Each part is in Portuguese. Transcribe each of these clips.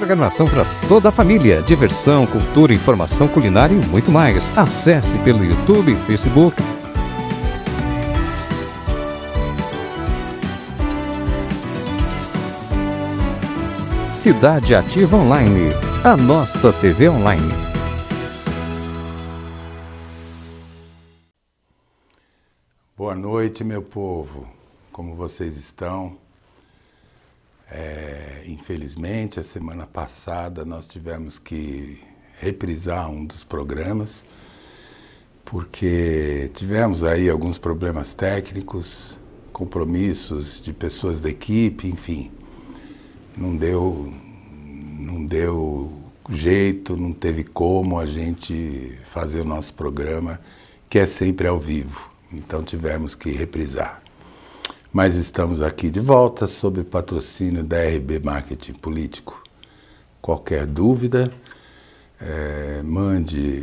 programação para toda a família. Diversão, cultura, informação culinária e muito mais. Acesse pelo YouTube e Facebook. Cidade Ativa Online, a nossa TV online. Boa noite, meu povo. Como vocês estão? Infelizmente, a semana passada nós tivemos que reprisar um dos programas, porque tivemos aí alguns problemas técnicos, compromissos de pessoas da equipe, enfim. Não deu jeito, não teve como a gente fazer o nosso programa, que é sempre ao vivo. Então tivemos que reprisar. Mas estamos aqui de volta sob o patrocínio da RB Marketing Político. Qualquer dúvida, mande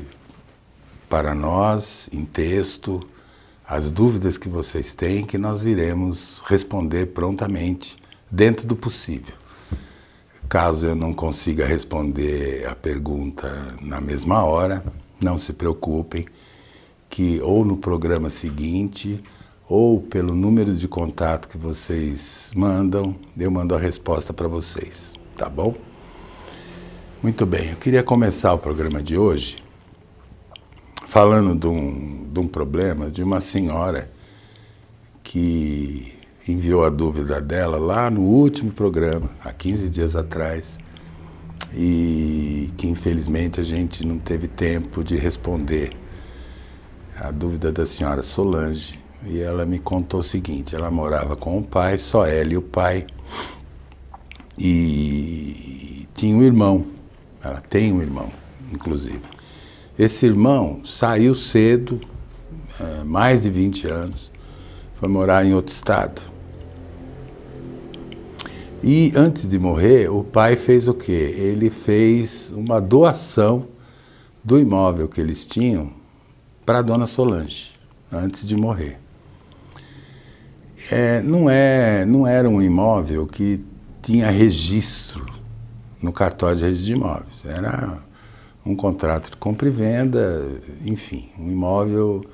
para nós em texto as dúvidas que vocês têm, que nós iremos responder prontamente, dentro do possível. Caso eu não consiga responder a pergunta na mesma hora, não se preocupem, que ou no programa seguinte, ou pelo número de contato que vocês mandam, eu mando a resposta para vocês, tá bom? Muito bem, eu queria começar o programa de hoje falando de um problema de uma senhora que enviou a dúvida dela lá no último programa, há 15 dias atrás, e que infelizmente a gente não teve tempo de responder a dúvida da senhora Solange. E ela me contou o seguinte: ela morava com o pai, só ela e o pai, e tinha um irmão, ela tem um irmão, inclusive. Esse irmão saiu cedo, mais de 20 anos, foi morar em outro estado. E antes de morrer, o pai fez o quê? Ele fez uma doação do imóvel que eles tinham para a dona Solange, antes de morrer. Não era um imóvel que tinha registro no cartório de registro de imóveis. Era um contrato de compra e venda, enfim, um imóvel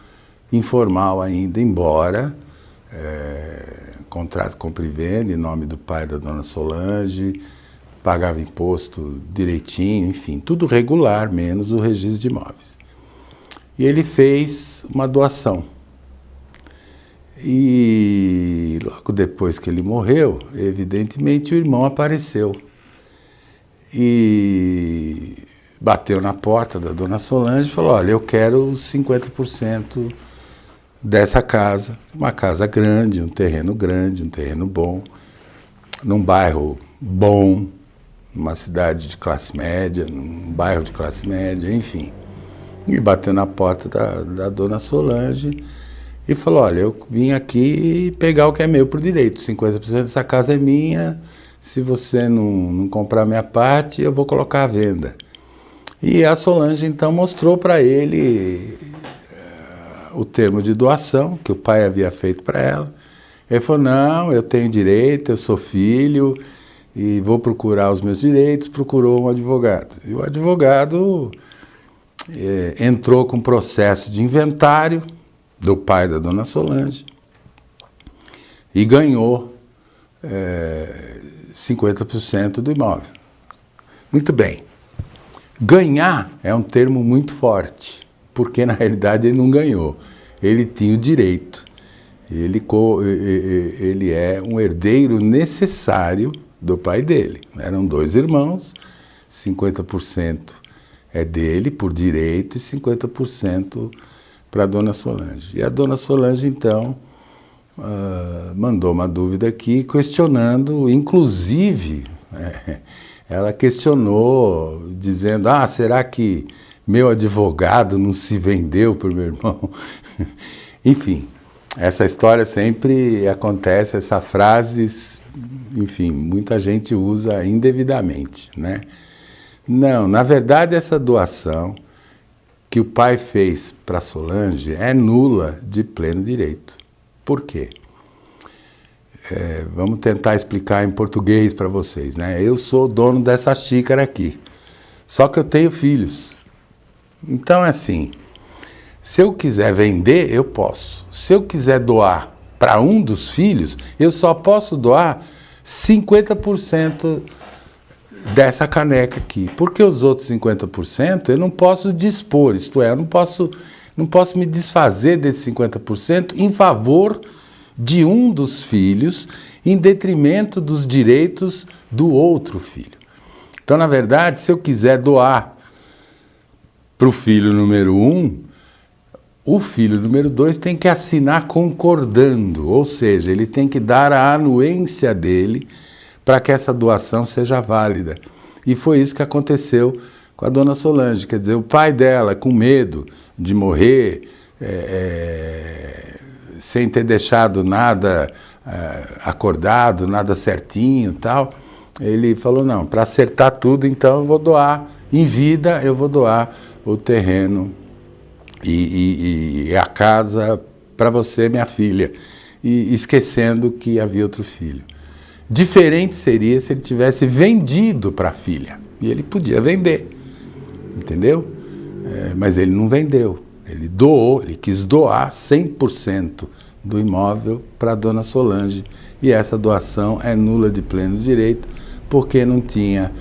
informal ainda, embora contrato de compra e venda em nome do pai da dona Solange, pagava imposto direitinho, enfim, tudo regular, menos o registro de imóveis. E ele fez uma doação. E logo depois que ele morreu, evidentemente o irmão apareceu e bateu na porta da dona Solange e falou: olha, eu quero os 50% dessa casa, uma casa grande, um terreno bom, num bairro bom, numa cidade de classe média, num bairro de classe média, enfim. E bateu na porta da dona Solange e falou: olha, eu vim aqui pegar o que é meu por direito, 50% dessa casa é minha, se você não comprar minha parte, eu vou colocar à venda. E a Solange então mostrou para ele o termo de doação que o pai havia feito para ela. Ele falou: não, eu tenho direito, eu sou filho e vou procurar os meus direitos. Procurou um advogado. E o advogado entrou com processo de inventário do pai da dona Solange e ganhou 50% do imóvel. Muito bem. Ganhar é um termo muito forte, porque na realidade ele não ganhou. Ele tinha o direito. Ele é um herdeiro necessário do pai dele. Eram dois irmãos, 50% é dele por direito e 50% para a dona Solange. E a dona Solange, então, mandou uma dúvida aqui, questionando, inclusive, ela questionou, dizendo: será que meu advogado não se vendeu para o meu irmão? Enfim, essa história sempre acontece, essa frase, enfim, muita gente usa indevidamente, né? Não, na verdade essa doação que o pai fez para Solange é nula de pleno direito. Por quê? Vamos tentar explicar em português para vocês, né? Eu sou o dono dessa xícara aqui, só que eu tenho filhos. Então é assim, se eu quiser vender, eu posso. Se eu quiser doar para um dos filhos, eu só posso doar 50% dessa caneca aqui. Porque os outros 50% eu não posso dispor, isto é, eu não posso me desfazer desses 50% em favor de um dos filhos, em detrimento dos direitos do outro filho. Então, na verdade, se eu quiser doar para o filho número 1, o filho número 2 tem que assinar concordando, ou seja, ele tem que dar a anuência dele para que essa doação seja válida. E foi isso que aconteceu com a dona Solange, quer dizer, o pai dela, com medo de morrer, sem ter deixado nada acordado, nada certinho e tal, ele falou, não, para acertar tudo, então eu vou doar, em vida eu vou doar o terreno e a casa para você, minha filha, e esquecendo que havia outro filho. Diferente seria se ele tivesse vendido para a filha, e ele podia vender, entendeu? Mas ele não vendeu, ele doou, ele quis doar 100% do imóvel para a dona Solange, e essa doação é nula de pleno direito, porque não tinha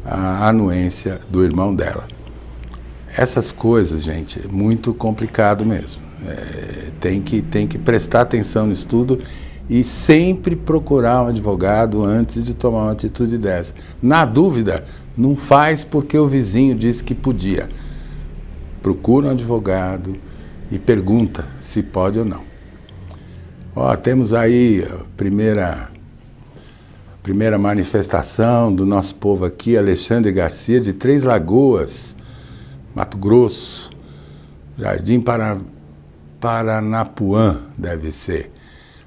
a anuência do irmão dela. Essas coisas, gente, é muito complicado mesmo. Tem que prestar atenção nisso tudo e sempre procurar um advogado antes de tomar uma atitude dessa. Na dúvida, não faz porque o vizinho disse que podia. Procura um advogado e pergunta se pode ou não. Ó, temos aí a primeira manifestação do nosso povo aqui, Alexandre Garcia, de Três Lagoas, Mato Grosso, Jardim Paranapuã, deve ser.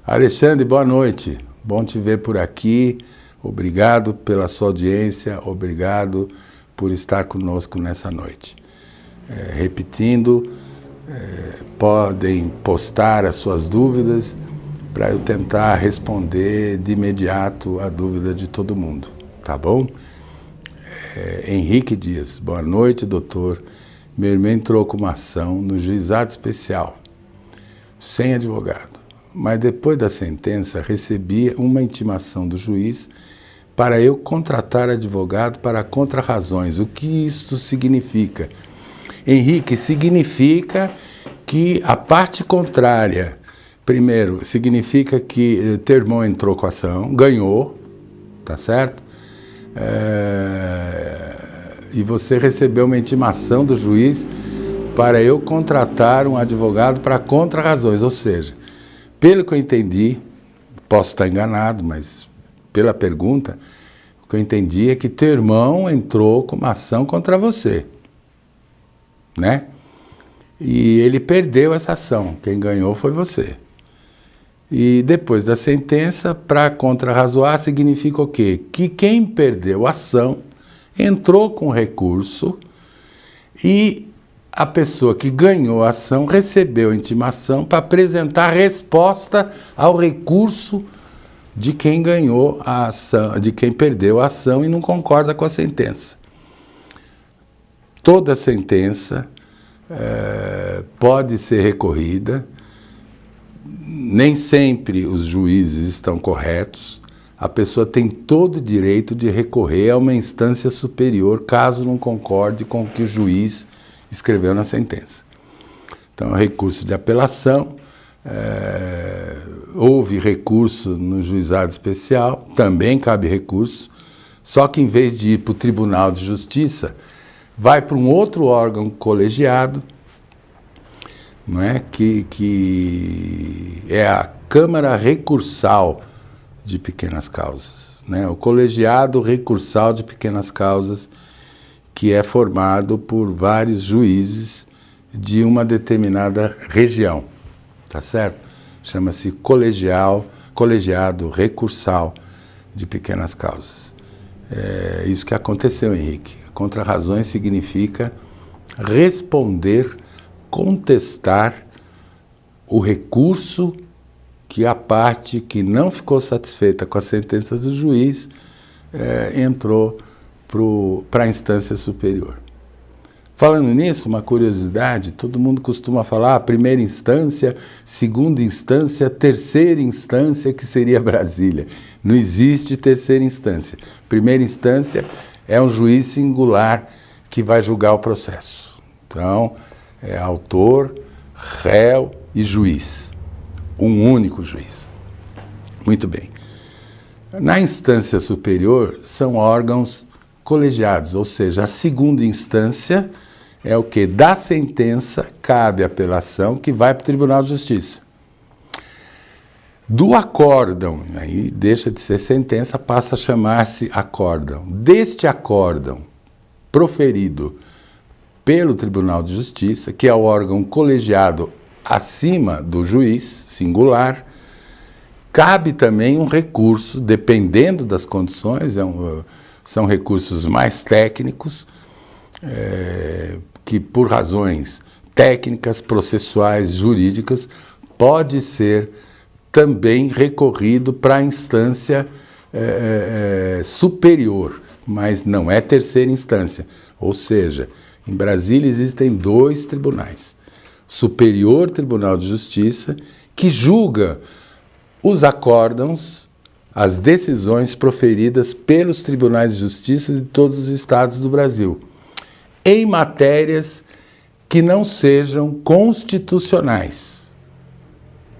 Alexandre, boa noite, bom te ver por aqui, obrigado pela sua audiência, obrigado por estar conosco nessa noite. Repetindo, podem postar as suas dúvidas para eu tentar responder de imediato a dúvida de todo mundo, tá bom? Henrique Dias, boa noite, doutor. Meu irmão entrou com uma ação no juizado especial, sem advogado, mas depois da sentença recebi uma intimação do juiz para eu contratar advogado para contrarrazões. O que isso significa? Henrique, significa que a parte contrária, primeiro, significa que teu irmão entrou com a ação, ganhou, tá certo? E você recebeu uma intimação do juiz para eu contratar um advogado para contrarrazões, ou seja, pelo que eu entendi, posso estar enganado, mas pela pergunta, o que eu entendi é que teu irmão entrou com uma ação contra você, né? E ele perdeu essa ação, quem ganhou foi você. E depois da sentença, para contrarrazoar, significa o quê? Que quem perdeu a ação entrou com recurso e a pessoa que ganhou a ação recebeu a intimação para apresentar resposta ao recurso de quem ganhou a ação, de quem perdeu a ação e não concorda com a sentença. Toda sentença pode ser recorrida, nem sempre os juízes estão corretos, a pessoa tem todo o direito de recorrer a uma instância superior, caso não concorde com o que o juiz escreveu na sentença. Então, recurso de apelação, houve recurso no juizado especial, também cabe recurso, só que em vez de ir para o Tribunal de Justiça, vai para um outro órgão colegiado, não é? que é a Câmara Recursal de Pequenas Causas, né? O Colegiado Recursal de Pequenas Causas, que é formado por vários juízes de uma determinada região, tá certo? Chama-se Colegiado Recursal de Pequenas Causas. É isso que aconteceu, Henrique. Contrarrazões significa responder, contestar o recurso que a parte que não ficou satisfeita com as sentenças do juiz entrou para a instância superior. Falando nisso, uma curiosidade, todo mundo costuma falar primeira instância, segunda instância, terceira instância, que seria Brasília. Não existe terceira instância. Primeira instância é um juiz singular que vai julgar o processo. Então, é autor, réu e juiz. Um único juiz. Muito bem. Na instância superior, são órgãos colegiados, ou seja, a segunda instância é o que? Da sentença, cabe a apelação que vai para o Tribunal de Justiça. Do acórdão, aí deixa de ser sentença, passa a chamar-se acórdão. Deste acórdão proferido pelo Tribunal de Justiça, que é o órgão colegiado acima do juiz singular, cabe também um recurso, dependendo das condições, são recursos mais técnicos, que por razões técnicas, processuais, jurídicas, pode ser também recorrido para a instância superior, mas não é terceira instância. Ou seja, em Brasília existem 2 tribunais. Superior Tribunal de Justiça, que julga os acórdãos, as decisões proferidas pelos tribunais de justiça de todos os estados do Brasil, em matérias que não sejam constitucionais,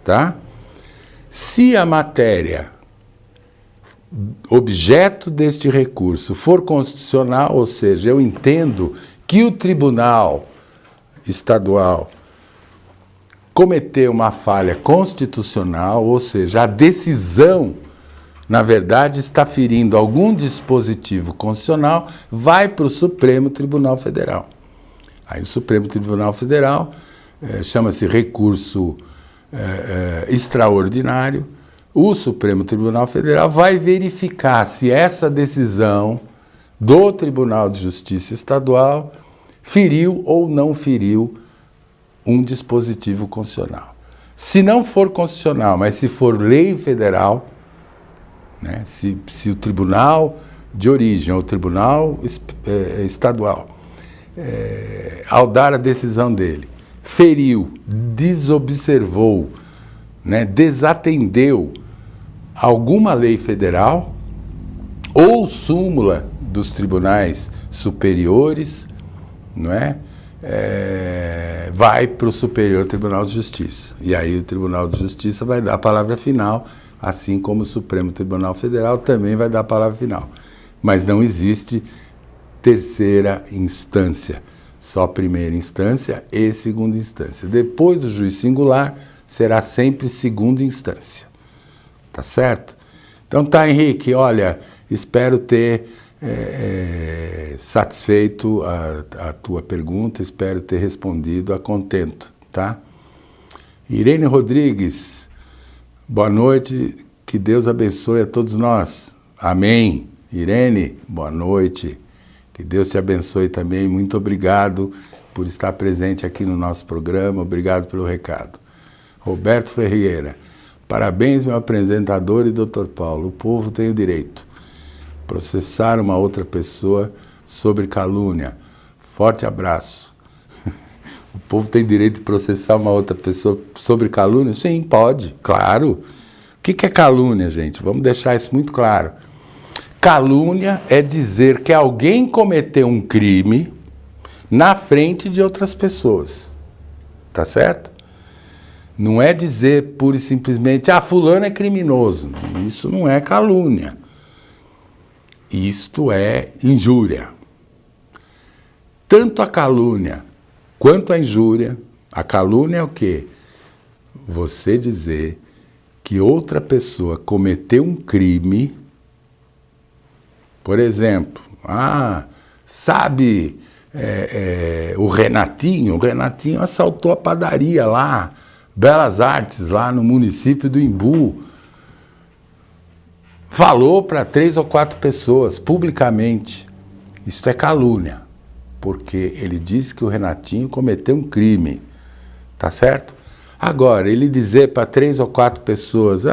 tá? Se a matéria objeto deste recurso for constitucional, ou seja, eu entendo que o tribunal estadual cometeu uma falha constitucional, ou seja, a decisão, na verdade, está ferindo algum dispositivo constitucional, vai para o Supremo Tribunal Federal. Aí o Supremo Tribunal Federal chama-se recurso extraordinário. O Supremo Tribunal Federal vai verificar se essa decisão do Tribunal de Justiça Estadual feriu ou não feriu um dispositivo constitucional. Se não for constitucional, mas se for lei federal, né, se o tribunal de origem ou o tribunal estadual, ao dar a decisão dele, feriu, desobservou, né, desatendeu alguma lei federal ou súmula dos tribunais superiores, não é? Vai para o Superior Tribunal de Justiça. E aí o Tribunal de Justiça vai dar a palavra final, assim como o Supremo Tribunal Federal também vai dar a palavra final. Mas não existe terceira instância, só primeira instância e segunda instância. Depois do juiz singular, será sempre segunda instância. Tá certo? Então tá, Henrique, olha, espero ter satisfeito a tua pergunta, espero ter respondido a contento, tá? Irene Rodrigues, boa noite, que Deus abençoe a todos nós. Amém. Irene, boa noite, que Deus te abençoe também, muito obrigado por estar presente aqui no nosso programa, obrigado pelo recado. Roberto Ferreira, parabéns, meu apresentador e Dr. Paulo, o povo tem o direito processar uma outra pessoa sobre calúnia. Forte abraço. O povo tem direito de processar uma outra pessoa sobre calúnia? Sim, pode, claro. O que é calúnia, gente? Vamos deixar isso muito claro. Calúnia é dizer que alguém cometeu um crime na frente de outras pessoas. Tá certo? Não é dizer pura e simplesmente, fulano é criminoso. Isso não é calúnia. Isto é injúria. Tanto a calúnia quanto a injúria, a calúnia é o quê? Você dizer que outra pessoa cometeu um crime, por exemplo, sabe o Renatinho assaltou a padaria lá, Belas Artes, lá no município do Imbu, falou para 3 ou 4 pessoas, publicamente. Isso é calúnia, porque ele disse que o Renatinho cometeu um crime, tá certo? Agora, ele dizer para 3 ou 4 pessoas,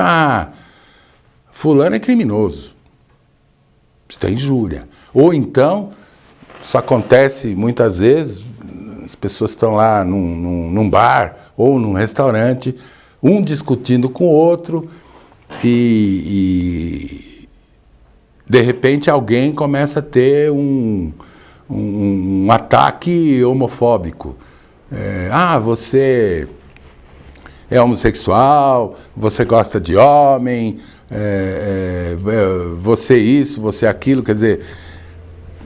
fulano é criminoso, isso é injúria. Ou então, isso acontece muitas vezes, as pessoas estão lá num bar ou num restaurante, um discutindo com o outro e de repente alguém começa a ter um ataque homofóbico. Você é homossexual, você gosta de homem, você isso, você aquilo, quer dizer,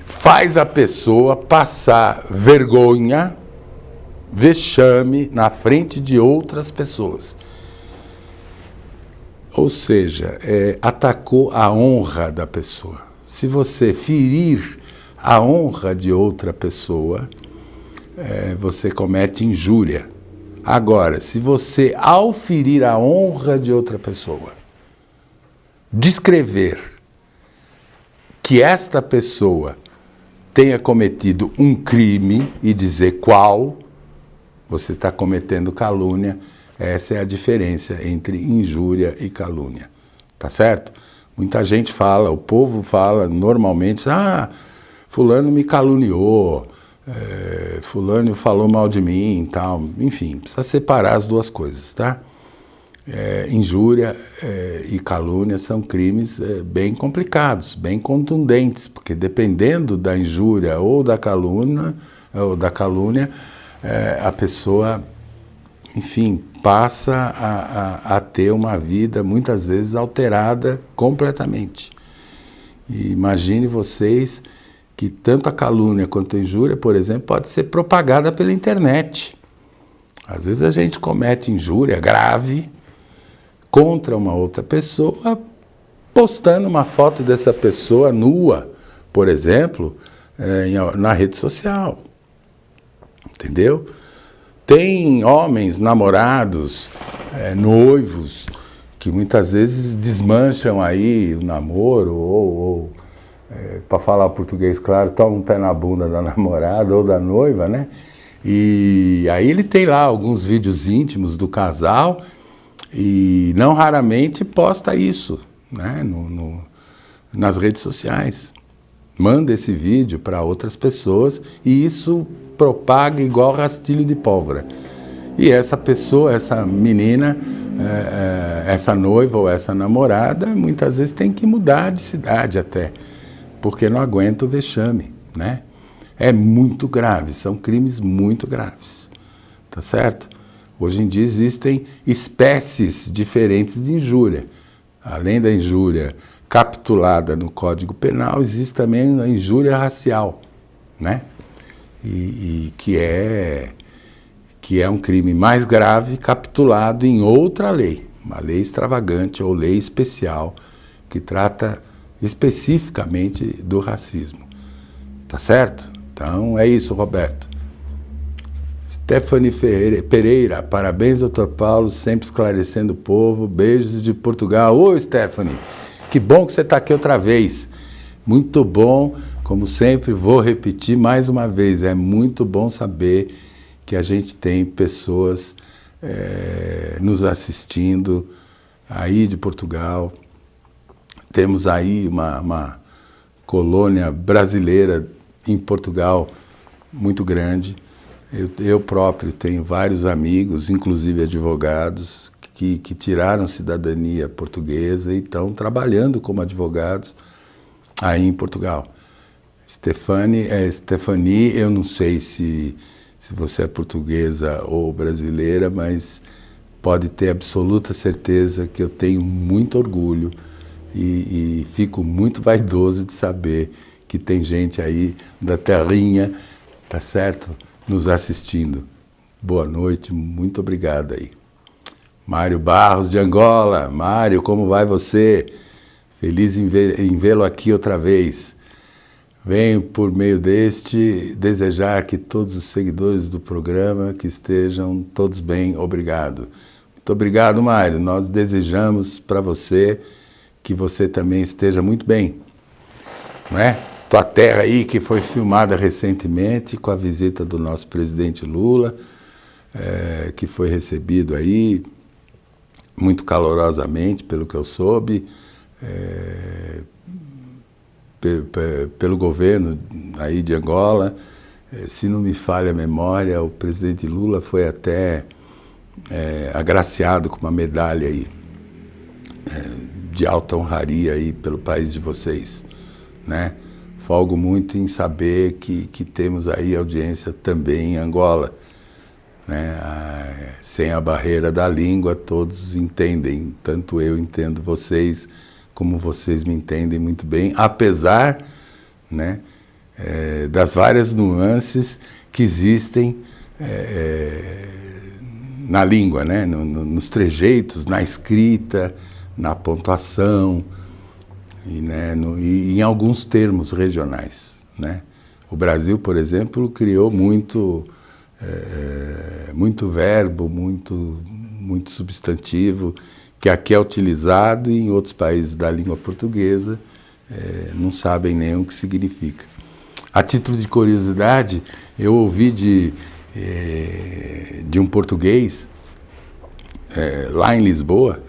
faz a pessoa passar vergonha, vexame na frente de outras pessoas. Ou seja, atacou a honra da pessoa. Se você ferir a honra de outra pessoa, você comete injúria. Agora, se você, ao ferir a honra de outra pessoa, descrever que esta pessoa tenha cometido um crime e dizer qual, você está cometendo calúnia. Essa é a diferença entre injúria e calúnia, tá certo? Muita gente fala, o povo fala normalmente, fulano me caluniou, fulano falou mal de mim, tal. Enfim, precisa separar as duas coisas, tá? Injúria e calúnia são crimes bem complicados, bem contundentes, porque dependendo da injúria ou da calúnia, a pessoa, enfim, passa a ter uma vida muitas vezes alterada completamente. E imagine vocês que tanto a calúnia quanto a injúria, por exemplo, pode ser propagada pela internet. Às vezes a gente comete injúria grave contra uma outra pessoa, postando uma foto dessa pessoa nua, por exemplo, na rede social. Entendeu? Tem homens, namorados, noivos, que muitas vezes desmancham aí o namoro, ou para falar português claro, toma um pé na bunda da namorada ou da noiva, né? E aí ele tem lá alguns vídeos íntimos do casal e não raramente posta isso, né? Nas redes sociais. Manda esse vídeo para outras pessoas e isso propaga igual rastilho de pólvora. E essa pessoa, essa menina, essa noiva ou essa namorada, muitas vezes tem que mudar de cidade até, porque não aguenta o vexame, né? É muito grave, são crimes muito graves, tá certo? Hoje em dia existem espécies diferentes de injúria. Além da injúria capitulada no Código Penal, existe também a injúria racial, né? E que é um crime mais grave capitulado em outra lei, uma lei extravagante ou lei especial que trata especificamente do racismo. Tá certo? Então é isso, Roberto. Stephanie Pereira, parabéns, Dr. Paulo, sempre esclarecendo o povo. Beijos de Portugal. Oi, Stephanie, que bom que você está aqui outra vez. Muito bom, como sempre, vou repetir mais uma vez, é muito bom saber que a gente tem pessoas nos assistindo aí de Portugal. Temos aí uma colônia brasileira em Portugal muito grande. Eu próprio tenho vários amigos, inclusive advogados, que tiraram cidadania portuguesa e estão trabalhando como advogados aí em Portugal. Stephanie, eu não sei se você é portuguesa ou brasileira, mas pode ter absoluta certeza que eu tenho muito orgulho e fico muito vaidoso de saber que tem gente aí da terrinha, tá certo? Nos assistindo. Boa noite, muito obrigado aí. Mário Barros de Angola. Mário, como vai você? Feliz em vê-lo aqui outra vez. Venho por meio deste desejar que todos os seguidores do programa que estejam todos bem. Obrigado. Muito obrigado, Mário. Nós desejamos para você que você também esteja muito bem, não é? Tua terra aí que foi filmada recentemente com a visita do nosso presidente Lula, que foi recebido aí muito calorosamente, pelo que eu soube, pelo governo aí de Angola. Se não me falha a memória, o presidente Lula foi até agraciado com uma medalha aí, de alta honraria aí pelo país de vocês, né? Folgo muito em saber que temos aí audiência também em Angola, né? Sem a barreira da língua, todos entendem, tanto eu entendo vocês, como vocês me entendem muito bem, apesar, né, das várias nuances que existem na língua, né? Nos trejeitos, na escrita, na pontuação e, né, e em alguns termos regionais, né? O Brasil, por exemplo, criou muito verbo, muito substantivo, que aqui é utilizado e em outros países da língua portuguesa não sabem nem o que significa. A título de curiosidade, eu ouvi de um português lá em Lisboa,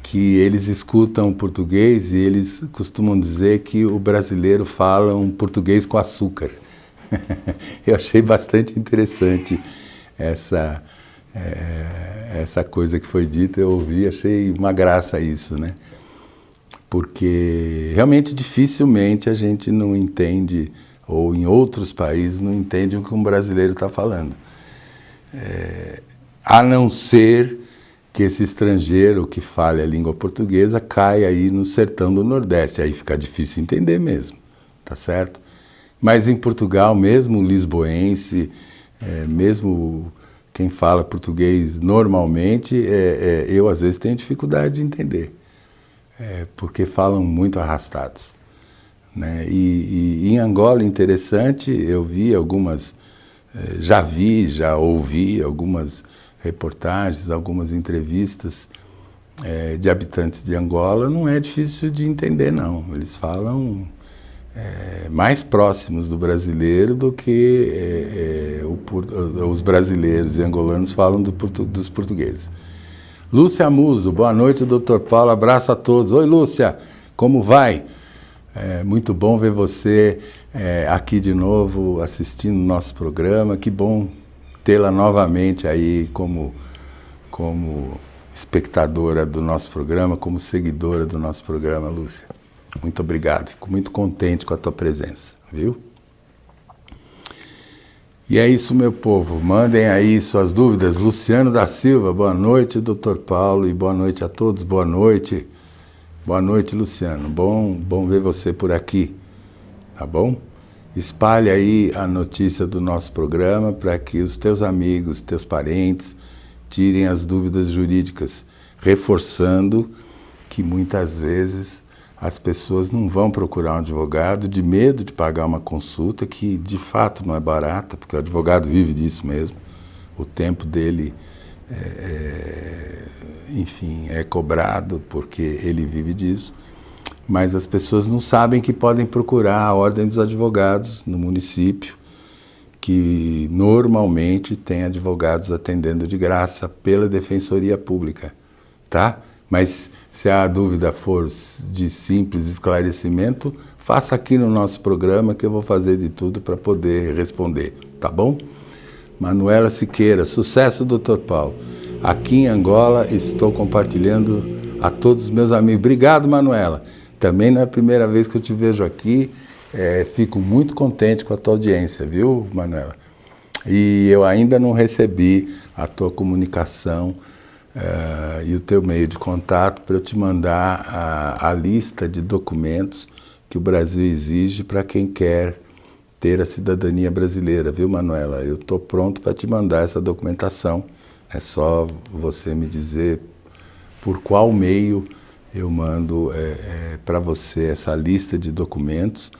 que eles escutam português e eles costumam dizer que o brasileiro fala um português com açúcar. Eu achei bastante interessante essa coisa que foi dita, eu ouvi, achei uma graça isso, né? Porque realmente dificilmente a gente não entende, ou em outros países não entende o que um brasileiro está falando. A não ser que esse estrangeiro que fale a língua portuguesa caia aí no sertão do Nordeste, aí fica difícil entender mesmo, tá certo? Mas em Portugal, mesmo o lisboense, mesmo quem fala português normalmente, eu às vezes tenho dificuldade de entender, porque falam muito arrastados, né? E em Angola, interessante, eu vi algumas, já ouvi algumas reportagens, algumas entrevistas de habitantes de Angola, não é difícil de entender, não. Eles falam mais próximos do brasileiro do que os brasileiros e angolanos falam dos portugueses. Lúcia Muso, boa noite, doutor Paulo, abraço a todos. Oi, Lúcia, como vai? Muito bom ver você aqui de novo, assistindo o nosso programa, que bom tê-la novamente aí como espectadora do nosso programa, como seguidora do nosso programa, Lúcia. Muito obrigado, fico muito contente com a tua presença, viu? E é isso, meu povo, mandem aí suas dúvidas. Luciano da Silva, boa noite, doutor Paulo, e boa noite a todos, boa noite. Boa noite, Luciano, bom ver você por aqui, tá bom? Espalhe aí a notícia do nosso programa para que os teus amigos, teus parentes, tirem as dúvidas jurídicas, reforçando que muitas vezes as pessoas não vão procurar um advogado de medo de pagar uma consulta que de fato não é barata, porque o advogado vive disso mesmo, o tempo dele enfim, é cobrado porque ele vive disso. Mas as pessoas não sabem que podem procurar a Ordem dos Advogados no município, que normalmente tem advogados atendendo de graça pela Defensoria Pública, tá? Mas se a dúvida for de simples esclarecimento, faça aqui no nosso programa que eu vou fazer de tudo para poder responder, tá bom? Manuela Siqueira, sucesso, doutor Paulo. Aqui em Angola estou compartilhando a todos os meus amigos. Obrigado, Manuela. Também não é a primeira vez que eu te vejo aqui, fico muito contente com a tua audiência, viu, Manuela? E eu ainda não recebi a tua comunicação e o teu meio de contato para eu te mandar a lista de documentos que o Brasil exige para quem quer ter a cidadania brasileira, viu, Manuela? Eu estou pronto para te mandar essa documentação, é só você me dizer por qual meio eu mando para você essa lista de documentos,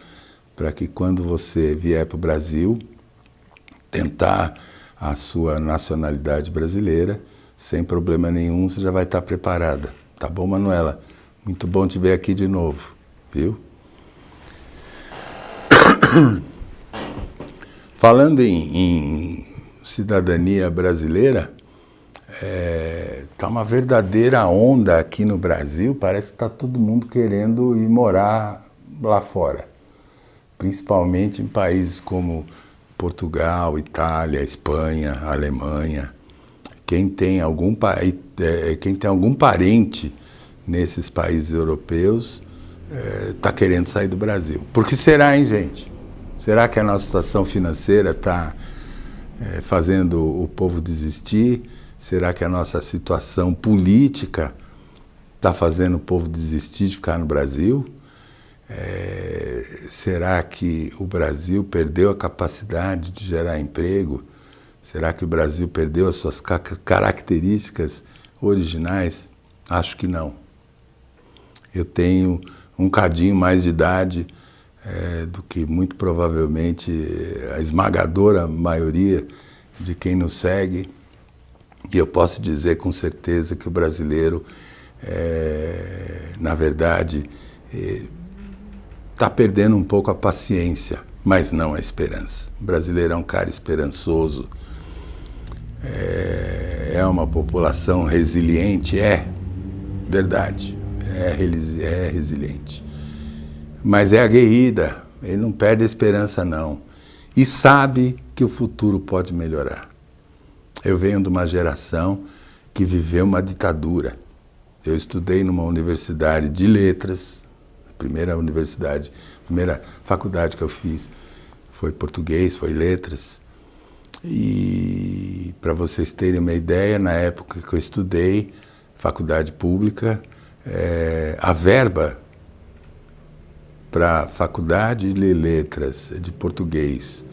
para que quando você vier para o Brasil, tentar a sua nacionalidade brasileira, sem problema nenhum, você já vai estar preparada. Tá bom, Manuela? Muito bom te ver aqui de novo, viu? Falando em cidadania brasileira, tá uma verdadeira onda aqui no Brasil. Parece que está todo mundo querendo ir morar lá fora, principalmente em países como Portugal, Itália, Espanha, Alemanha. Quem tem algum parente nesses países europeus está querendo sair do Brasil. Por que será, hein, gente? Será que a nossa situação financeira está fazendo o povo desistir? Será que a nossa situação política está fazendo o povo desistir de ficar no Brasil? Será que o Brasil perdeu a capacidade de gerar emprego? Será que o Brasil perdeu as suas características originais? Acho que não. Eu tenho um cadinho mais de idade do que muito provavelmente a esmagadora maioria de quem nos segue, e eu posso dizer com certeza que o brasileiro, na verdade, está perdendo um pouco a paciência, mas não a esperança. O brasileiro é um cara esperançoso, é uma população resiliente, verdade, é resiliente. Mas é aguerrida, ele não perde a esperança não, e sabe que o futuro pode melhorar. Eu venho de uma geração que viveu uma ditadura. Eu estudei numa universidade de letras, a primeira faculdade que eu fiz foi português, foi letras. E para vocês terem uma ideia, na época que eu estudei, faculdade pública, a verba para a faculdade de letras de português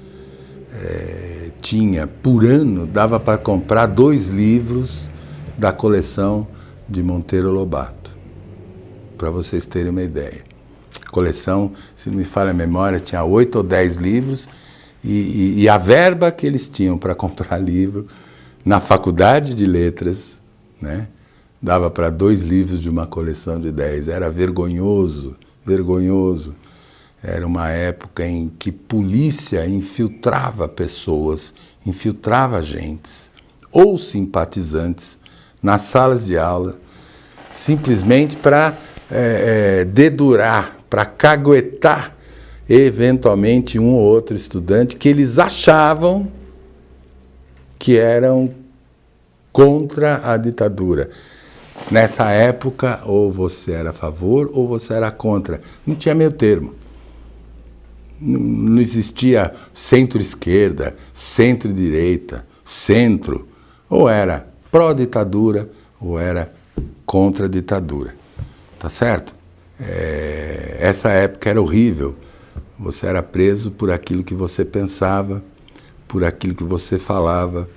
tinha, por ano, dava para comprar 2 livros da coleção de Monteiro Lobato, para vocês terem uma ideia. A coleção, se não me falha a memória, tinha 8 ou 10 livros, e a verba que eles tinham para comprar livro na faculdade de letras, né, dava para 2 livros de uma coleção de 10. Era vergonhoso, vergonhoso. Era uma época em que polícia infiltrava pessoas, infiltrava agentes ou simpatizantes nas salas de aula, simplesmente para dedurar, para caguetar eventualmente um ou outro estudante que eles achavam que eram contra a ditadura. Nessa época, ou você era a favor ou você era contra. Não tinha meio termo. Não existia centro-esquerda, centro-direita, centro. Ou era pró-ditadura ou era contra a ditadura. Tá certo? Essa época era horrível. Você era preso por aquilo que você pensava, por aquilo que você falava,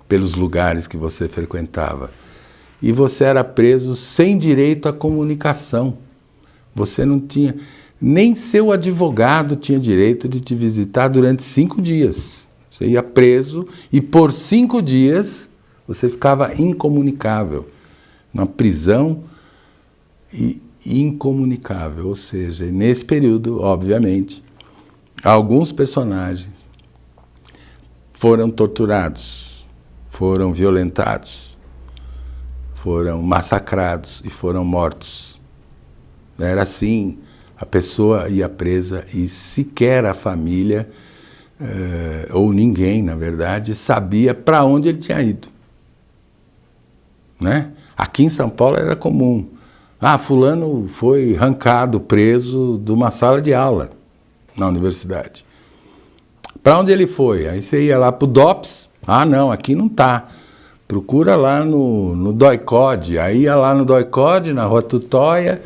pelos lugares que você frequentava. E você era preso sem direito à comunicação. Você não tinha... Nem seu advogado tinha direito de te visitar durante 5 dias. Você ia preso e por 5 dias você ficava incomunicável. Numa prisão incomunicável. Ou seja, nesse período, obviamente, alguns personagens foram torturados, foram violentados, foram massacrados e foram mortos. Era assim, a pessoa ia presa e sequer a família, ou ninguém, na verdade, sabia para onde ele tinha ido. Né? Aqui em São Paulo era comum. Fulano foi arrancado, preso de uma sala de aula na universidade. Para onde ele foi? Aí você ia lá para o DOPS. Não, aqui não está. Procura lá no DOI-CODE. Aí ia lá no DOI-CODE, na Rua Tutóia.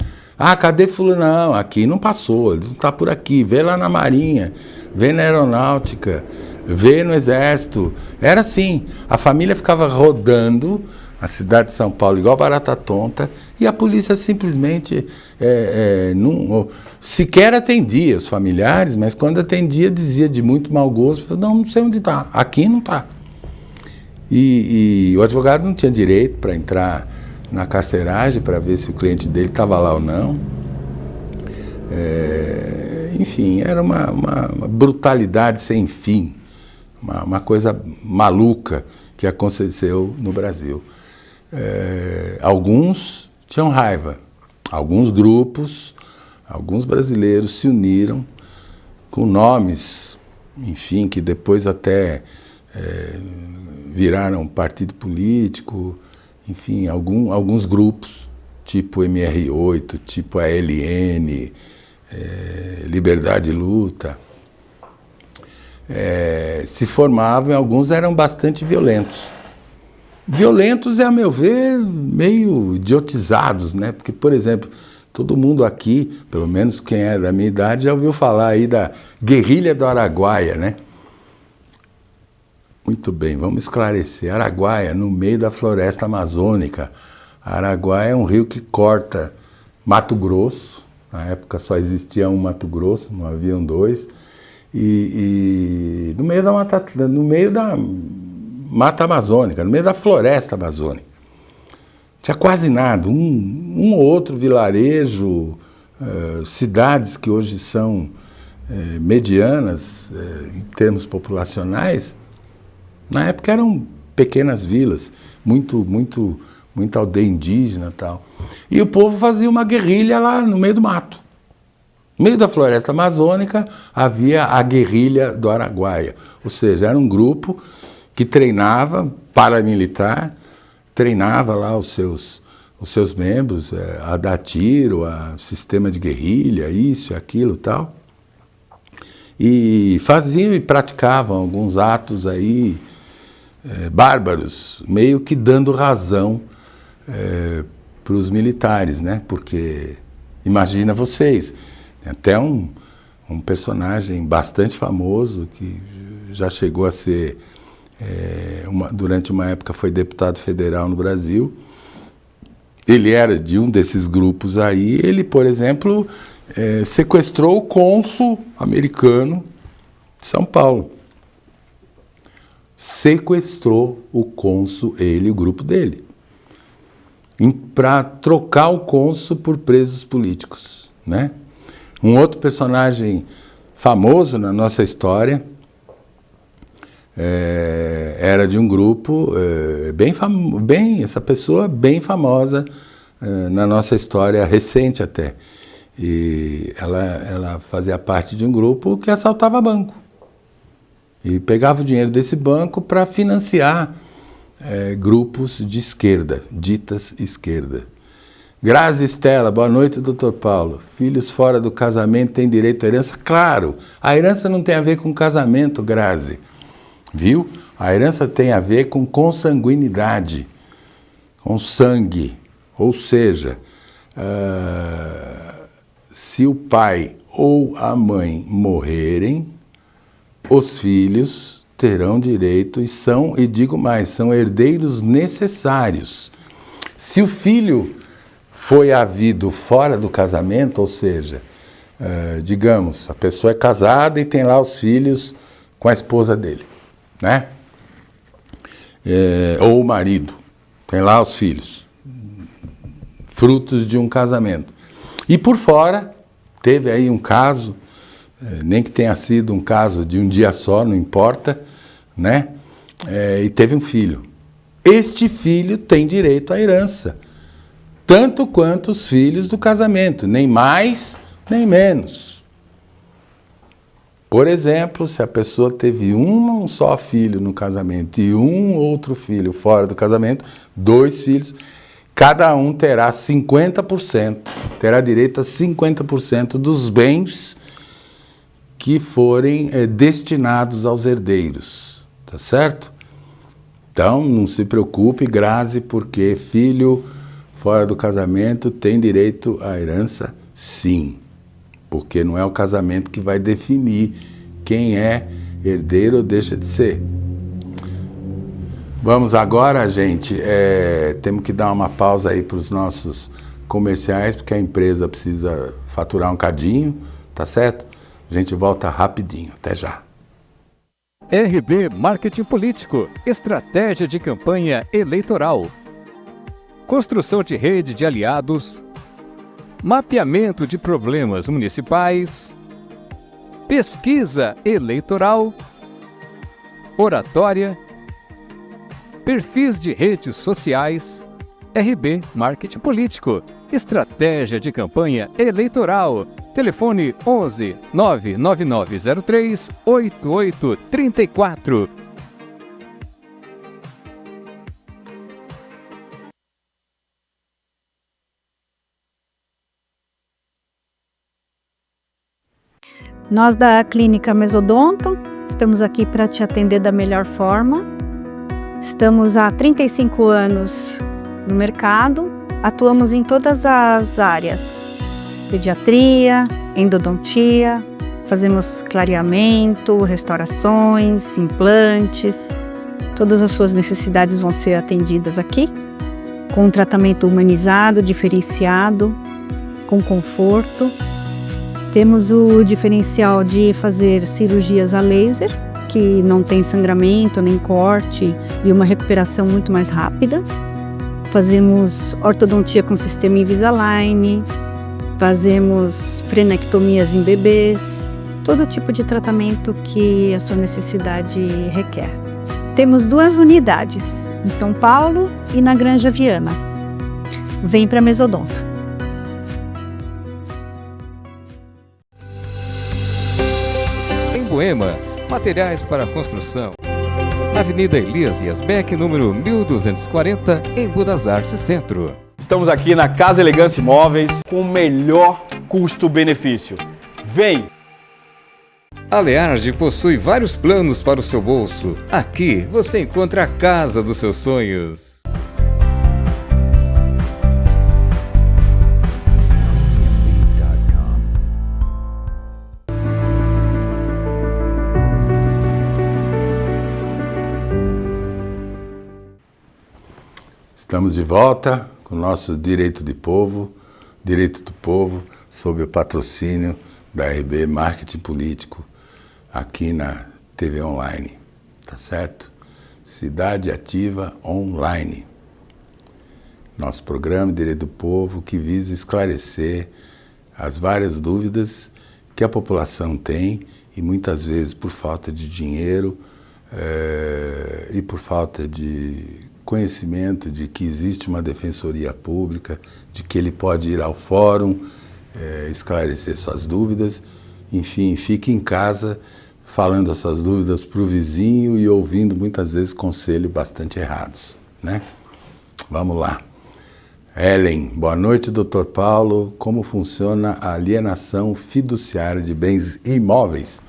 Cadê fulano? Não, aqui não passou, ele não está por aqui. Vê lá na Marinha, vê na Aeronáutica, vê no Exército. Era assim, a família ficava rodando a cidade de São Paulo igual barata tonta, e a polícia simplesmente não, sequer atendia os familiares, mas quando atendia dizia de muito mau gosto, não sei onde está, aqui não está. E o advogado não tinha direito para entrar na carceragem para ver se o cliente dele estava lá ou não. Enfim, era uma brutalidade sem fim, uma coisa maluca que aconteceu no Brasil. Alguns tinham raiva, alguns grupos, alguns brasileiros se uniram com nomes, enfim, que depois até viraram partido político, enfim, alguns grupos, tipo MR8, tipo ALN, Liberdade e Luta, se formavam e alguns eram bastante violentos. Violentos, a meu ver, meio idiotizados, né? Porque, por exemplo, todo mundo aqui, pelo menos quem é da minha idade, já ouviu falar aí da guerrilha do Araguaia, né? Muito bem, vamos esclarecer. Araguaia, no meio da floresta amazônica. Araguaia é um rio que corta Mato Grosso. Na época só existia um Mato Grosso, não haviam dois. E no meio da Mata Amazônica, no meio da floresta amazônica. Tinha quase nada, um ou outro vilarejo, cidades que hoje são medianas em termos populacionais, na época eram pequenas vilas, muita aldeia indígena e tal. E o povo fazia uma guerrilha lá no meio do mato. No meio da floresta amazônica havia a guerrilha do Araguaia, ou seja, era um grupo que treinava, paramilitar, treinava lá os seus membros a dar tiro, a sistema de guerrilha, isso, aquilo e tal. E faziam e praticavam alguns atos aí bárbaros, meio que dando razão para os militares, né? Porque, imagina vocês, tem até um personagem bastante famoso que já chegou a ser... durante uma época foi deputado federal no Brasil. Ele era de um desses grupos aí. Ele, por exemplo, sequestrou o cônsul americano de São Paulo. Sequestrou o cônsul, ele e o grupo dele, para trocar o cônsul por presos políticos, né? Um outro personagem famoso na nossa história era de um grupo essa pessoa bem famosa na nossa história recente até. E ela fazia parte de um grupo que assaltava banco e pegava o dinheiro desse banco para financiar grupos de esquerda, ditas esquerda. Grazi Estela, boa noite, doutor Paulo. Filhos fora do casamento têm direito à herança? Claro, a herança não tem a ver com casamento, Grazi. Viu? A herança tem a ver com consanguinidade, com sangue. Ou seja, se o pai ou a mãe morrerem, os filhos terão direito e digo mais, são herdeiros necessários. Se o filho foi havido fora do casamento, ou seja, digamos, a pessoa é casada e tem lá os filhos com a esposa dele, né? Ou o marido, tem lá os filhos, frutos de um casamento. E por fora, teve aí um caso, nem que tenha sido um caso de um dia só, não importa, né? E teve um filho. Este filho tem direito à herança, tanto quanto os filhos do casamento, nem mais, nem menos. Por exemplo, se a pessoa teve um só filho no casamento e um outro filho fora do casamento, 2 filhos, cada um terá 50%, terá direito a 50% dos bens que forem destinados aos herdeiros, tá certo? Então, não se preocupe, Grazi, porque filho fora do casamento tem direito à herança, sim. Porque não é o casamento que vai definir quem é herdeiro ou deixa de ser. Vamos agora, gente, temos que dar uma pausa aí para os nossos comerciais, porque a empresa precisa faturar um cadinho, tá certo? A gente volta rapidinho, até já. RB Marketing Político, estratégia de campanha eleitoral. Construção de rede de aliados, mapeamento de problemas municipais, pesquisa eleitoral, oratória, perfis de redes sociais, RB Marketing Político, estratégia de campanha eleitoral. Telefone 11 99903 8834. Nós da Clínica Mesodonto estamos aqui para te atender da melhor forma. Estamos há 35 anos no mercado, atuamos em todas as áreas: pediatria, endodontia, fazemos clareamento, restaurações, implantes. Todas as suas necessidades vão ser atendidas aqui, com um tratamento humanizado, diferenciado, com conforto. Temos o diferencial de fazer cirurgias a laser, que não tem sangramento nem corte e uma recuperação muito mais rápida. Fazemos ortodontia com sistema Invisalign, fazemos frenectomias em bebês, todo tipo de tratamento que a sua necessidade requer. Temos 2 unidades, em São Paulo e na Granja Viana. Vem para Mesodonto. Moema, materiais para construção. Na Avenida Elias Yasbeck, número 1240, em Budas Artes Centro. Estamos aqui na Casa Elegância Imóveis com o melhor custo-benefício. Vem! A Learge possui vários planos para o seu bolso. Aqui você encontra a casa dos seus sonhos. Estamos de volta com o nosso Direito do Povo, sob o patrocínio da RB Marketing Político, aqui na TV Online, tá certo? Cidade Ativa Online. Nosso programa Direito do Povo, que visa esclarecer as várias dúvidas que a população tem e muitas vezes por falta de dinheiro e por falta de conhecimento de que existe uma defensoria pública, de que ele pode ir ao fórum, esclarecer suas dúvidas. Enfim, fique em casa falando as suas dúvidas para o vizinho e ouvindo muitas vezes conselhos bastante errados, né? Vamos lá. Ellen, boa noite, Dr. Paulo. Como funciona a alienação fiduciária de bens imóveis?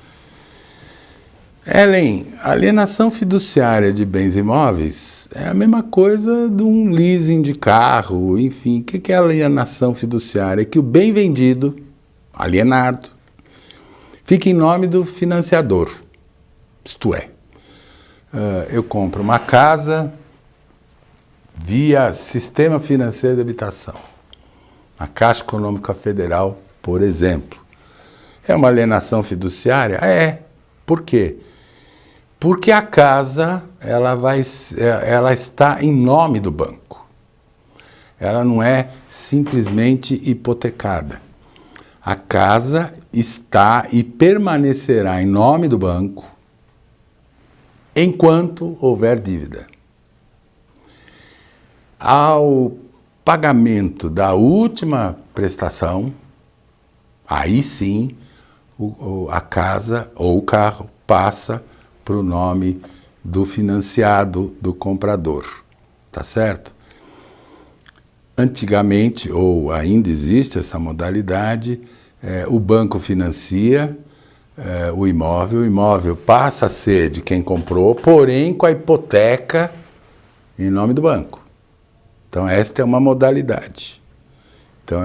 Ellen, alienação fiduciária de bens imóveis é a mesma coisa de um leasing de carro, enfim. O que é alienação fiduciária? É que o bem vendido, alienado, fica em nome do financiador. Isto é, eu compro uma casa via Sistema Financeiro de Habitação, a Caixa Econômica Federal, por exemplo. É uma alienação fiduciária? É. Por quê? Porque a casa ela está em nome do banco. Ela não é simplesmente hipotecada. A casa está e permanecerá em nome do banco enquanto houver dívida. Ao pagamento da última prestação, aí sim a casa ou o carro passa para o nome do financiado, do comprador, tá certo? Antigamente, ou ainda existe essa modalidade, o banco financia o imóvel passa a ser de quem comprou, porém com a hipoteca em nome do banco. Então esta é uma modalidade. Então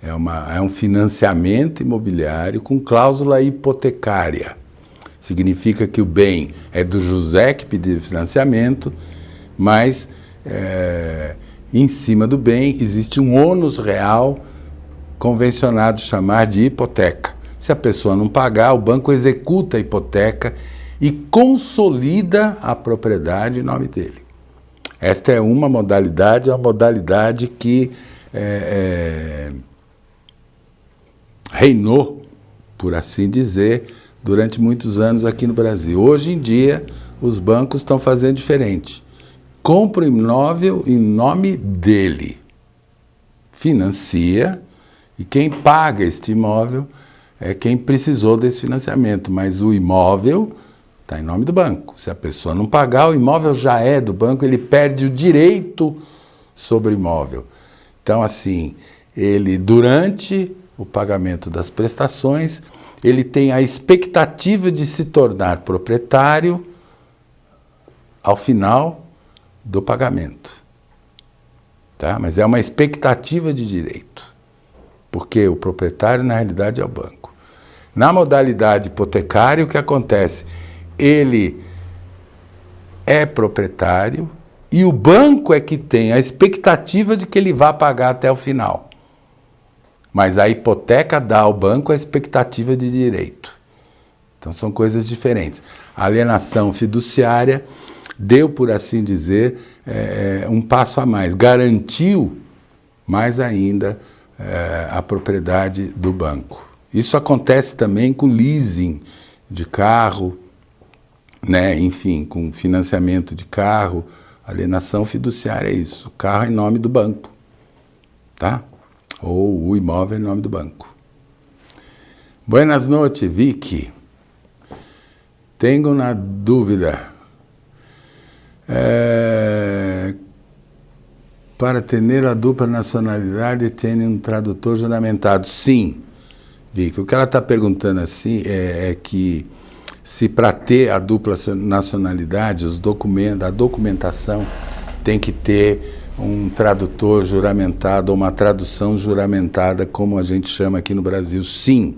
é um financiamento imobiliário com cláusula hipotecária. Significa que o bem é do José que pediu financiamento, mas em cima do bem existe um ônus real convencionado chamar de hipoteca. Se a pessoa não pagar, o banco executa a hipoteca e consolida a propriedade em nome dele. Esta é uma modalidade que reinou, por assim dizer, durante muitos anos aqui no Brasil. Hoje em dia, os bancos estão fazendo diferente. Compra o imóvel em nome dele, financia, e quem paga este imóvel é quem precisou desse financiamento, mas o imóvel está em nome do banco. Se a pessoa não pagar, o imóvel já é do banco, ele perde o direito sobre o imóvel. Então, assim, ele, durante o pagamento das prestações, ele tem a expectativa de se tornar proprietário ao final do pagamento. Tá? Mas é uma expectativa de direito, porque o proprietário, na realidade, é o banco. Na modalidade hipotecária, o que acontece? Ele é proprietário e o banco é que tem a expectativa de que ele vá pagar até o final. Mas a hipoteca dá ao banco a expectativa de direito. Então são coisas diferentes. A alienação fiduciária deu, por assim dizer, um passo a mais. Garantiu mais ainda a propriedade do banco. Isso acontece também com leasing de carro, né? Enfim, com financiamento de carro. Alienação fiduciária é isso. O carro é em nome do banco, tá? Ou o imóvel é em nome do banco. Buenas noches, Vicky. Tenho uma dúvida. Para ter a dupla nacionalidade, tem um tradutor juramentado? Sim, Vicky. O que ela está perguntando assim é que se para ter a dupla nacionalidade, os documentos, a documentação tem que ter um tradutor juramentado ou uma tradução juramentada, como a gente chama aqui no Brasil. Sim.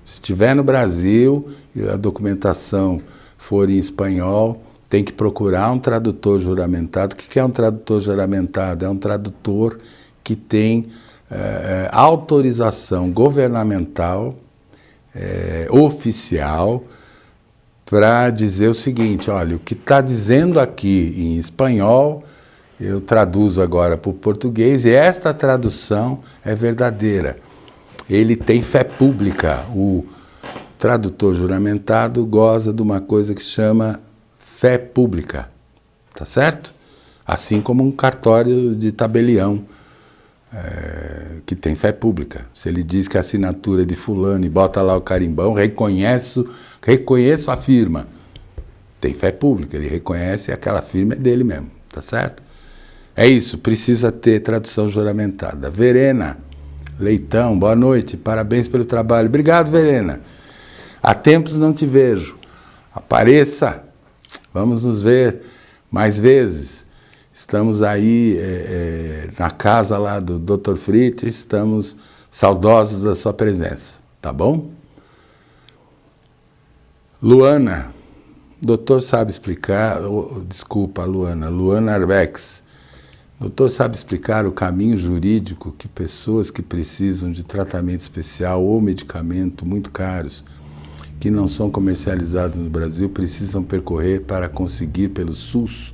Se estiver no Brasil e a documentação for em espanhol, tem que procurar um tradutor juramentado. O que é um tradutor juramentado? É um tradutor que tem autorização governamental, oficial, para dizer o seguinte: olha, o que está dizendo aqui em espanhol, eu traduzo agora para o português, e esta tradução é verdadeira. Ele tem fé pública. O tradutor juramentado goza de uma coisa que se chama fé pública, tá certo? Assim como um cartório de tabelião, que tem fé pública. Se ele diz que a assinatura é de fulano e bota lá o carimbão, reconheço a firma. Tem fé pública, ele reconhece aquela firma é dele mesmo, tá certo? É isso, precisa ter tradução juramentada. Verena Leitão, boa noite, parabéns pelo trabalho. Obrigado, Verena. Há tempos não te vejo. Apareça, vamos nos ver mais vezes. Estamos aí na casa lá do Dr. Fritz, estamos saudosos da sua presença, tá bom? Luana, doutor sabe explicar, desculpa, Luana Arbex, doutor sabe explicar o caminho jurídico que pessoas que precisam de tratamento especial ou medicamento muito caros, que não são comercializados no Brasil, precisam percorrer para conseguir pelo SUS?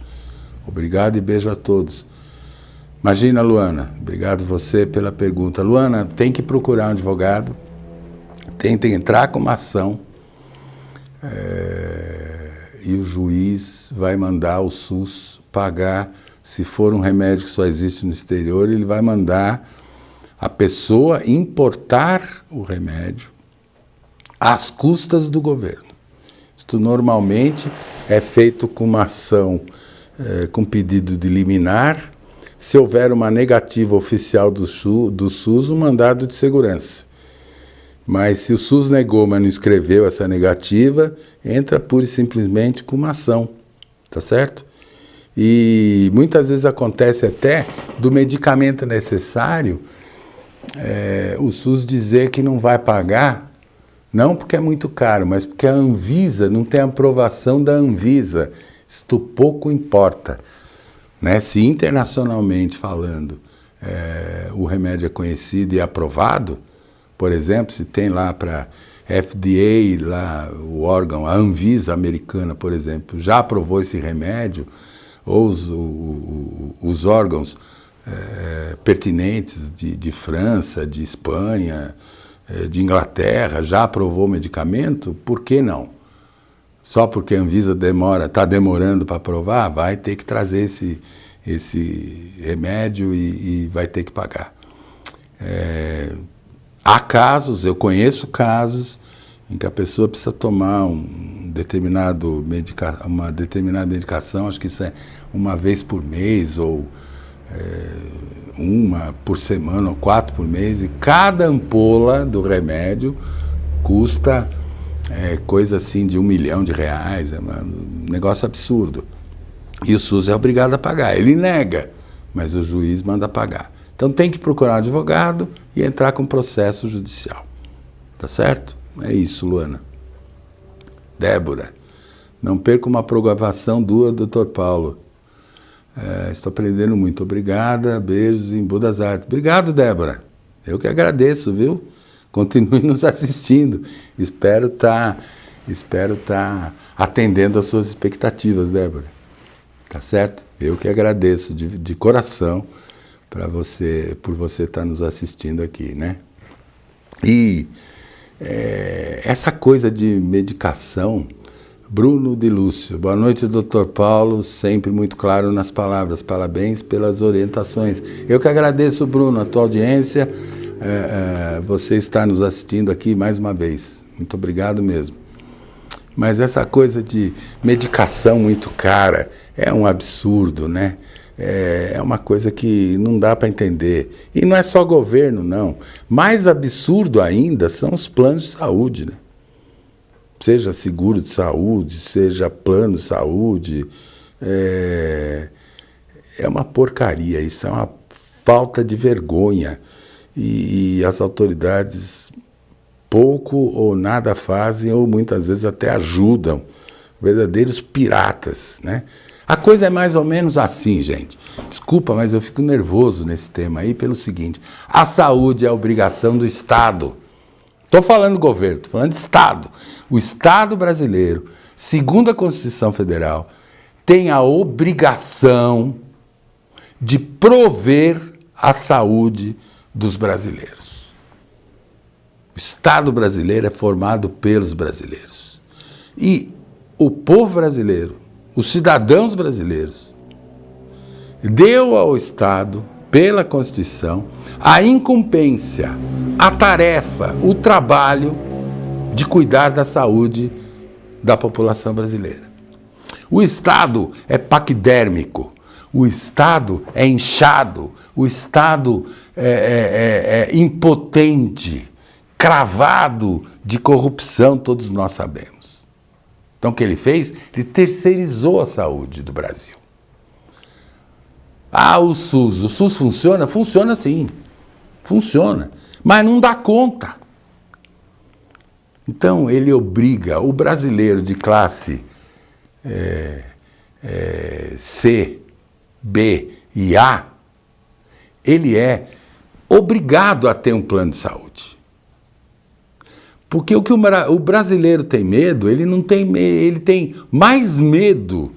Obrigado e beijo a todos. Imagina, Luana, obrigado você pela pergunta. Luana, tem que procurar um advogado, tem que entrar com uma ação, e o juiz vai mandar o SUS pagar. Se for um remédio que só existe no exterior, ele vai mandar a pessoa importar o remédio às custas do governo. Isto normalmente é feito com uma ação com pedido de liminar. Se houver uma negativa oficial do SUS, um mandado de segurança. Mas se o SUS negou, mas não escreveu essa negativa, entra pura e simplesmente com uma ação, tá certo? E muitas vezes acontece até do medicamento necessário, o SUS dizer que não vai pagar, não porque é muito caro, mas porque a Anvisa não tem aprovação da Anvisa. Isto pouco importa, né? Se internacionalmente falando o remédio é conhecido e aprovado, por exemplo, se tem lá para FDA, lá o órgão, a Anvisa americana, por exemplo, já aprovou esse remédio, ou os órgãos pertinentes de França, de Espanha, de Inglaterra, já aprovou o medicamento, por que não? só porque a Anvisa está demorando para aprovar, vai ter que trazer esse remédio e vai ter que pagar. Há casos, eu conheço casos, em que a pessoa precisa tomar uma determinada medicação, acho que isso é uma vez por mês, ou uma por semana, ou 4 por mês, e cada ampola do remédio custa coisa assim de R$1 milhão, é um negócio absurdo. E o SUS é obrigado a pagar, ele nega, mas o juiz manda pagar. Então tem que procurar um advogado e entrar com processo judicial, tá certo? É isso, Luana. Débora, não perca uma programação do Dr. Paulo. Estou aprendendo muito. Obrigada, beijos em Budas Artes. Obrigado, Débora. Eu que agradeço, viu? Continue nos assistindo. Espero tá atendendo às suas expectativas, Débora. Tá certo? Eu que agradeço de coração por você estar nos assistindo aqui, né? E essa coisa de medicação, Bruno de Lúcio, boa noite, Dr. Paulo, sempre muito claro nas palavras, parabéns pelas orientações. Eu que agradeço, Bruno, a tua audiência, você está nos assistindo aqui mais uma vez, muito obrigado mesmo. Mas essa coisa de medicação muito cara é um absurdo, né? É uma coisa que não dá para entender. E não é só governo, não. Mais absurdo ainda são os planos de saúde, né? Seja seguro de saúde, seja plano de saúde. É uma porcaria, isso é uma falta de vergonha. E as autoridades pouco ou nada fazem, ou muitas vezes até ajudam. Verdadeiros piratas, né? A coisa é mais ou menos assim, gente. Desculpa, mas eu fico nervoso nesse tema aí pelo seguinte. A saúde é obrigação do Estado. Estou falando do governo, estou falando de Estado. O Estado brasileiro, segundo a Constituição Federal, tem a obrigação de prover a saúde dos brasileiros. O Estado brasileiro é formado pelos brasileiros. E o povo brasileiro, os cidadãos brasileiros, deu ao Estado, pela Constituição, a incumbência, a tarefa, o trabalho de cuidar da saúde da população brasileira. O Estado é paquidérmico, o Estado é inchado, o Estado é impotente, cravado de corrupção, todos nós sabemos. Então, o que ele fez? Ele terceirizou a saúde do Brasil. O SUS funciona? Funciona sim, funciona, mas não dá conta. Então, ele obriga o brasileiro de classe C, B e A, ele é obrigado a ter um plano de saúde. Porque o que o brasileiro tem medo, ele tem mais medo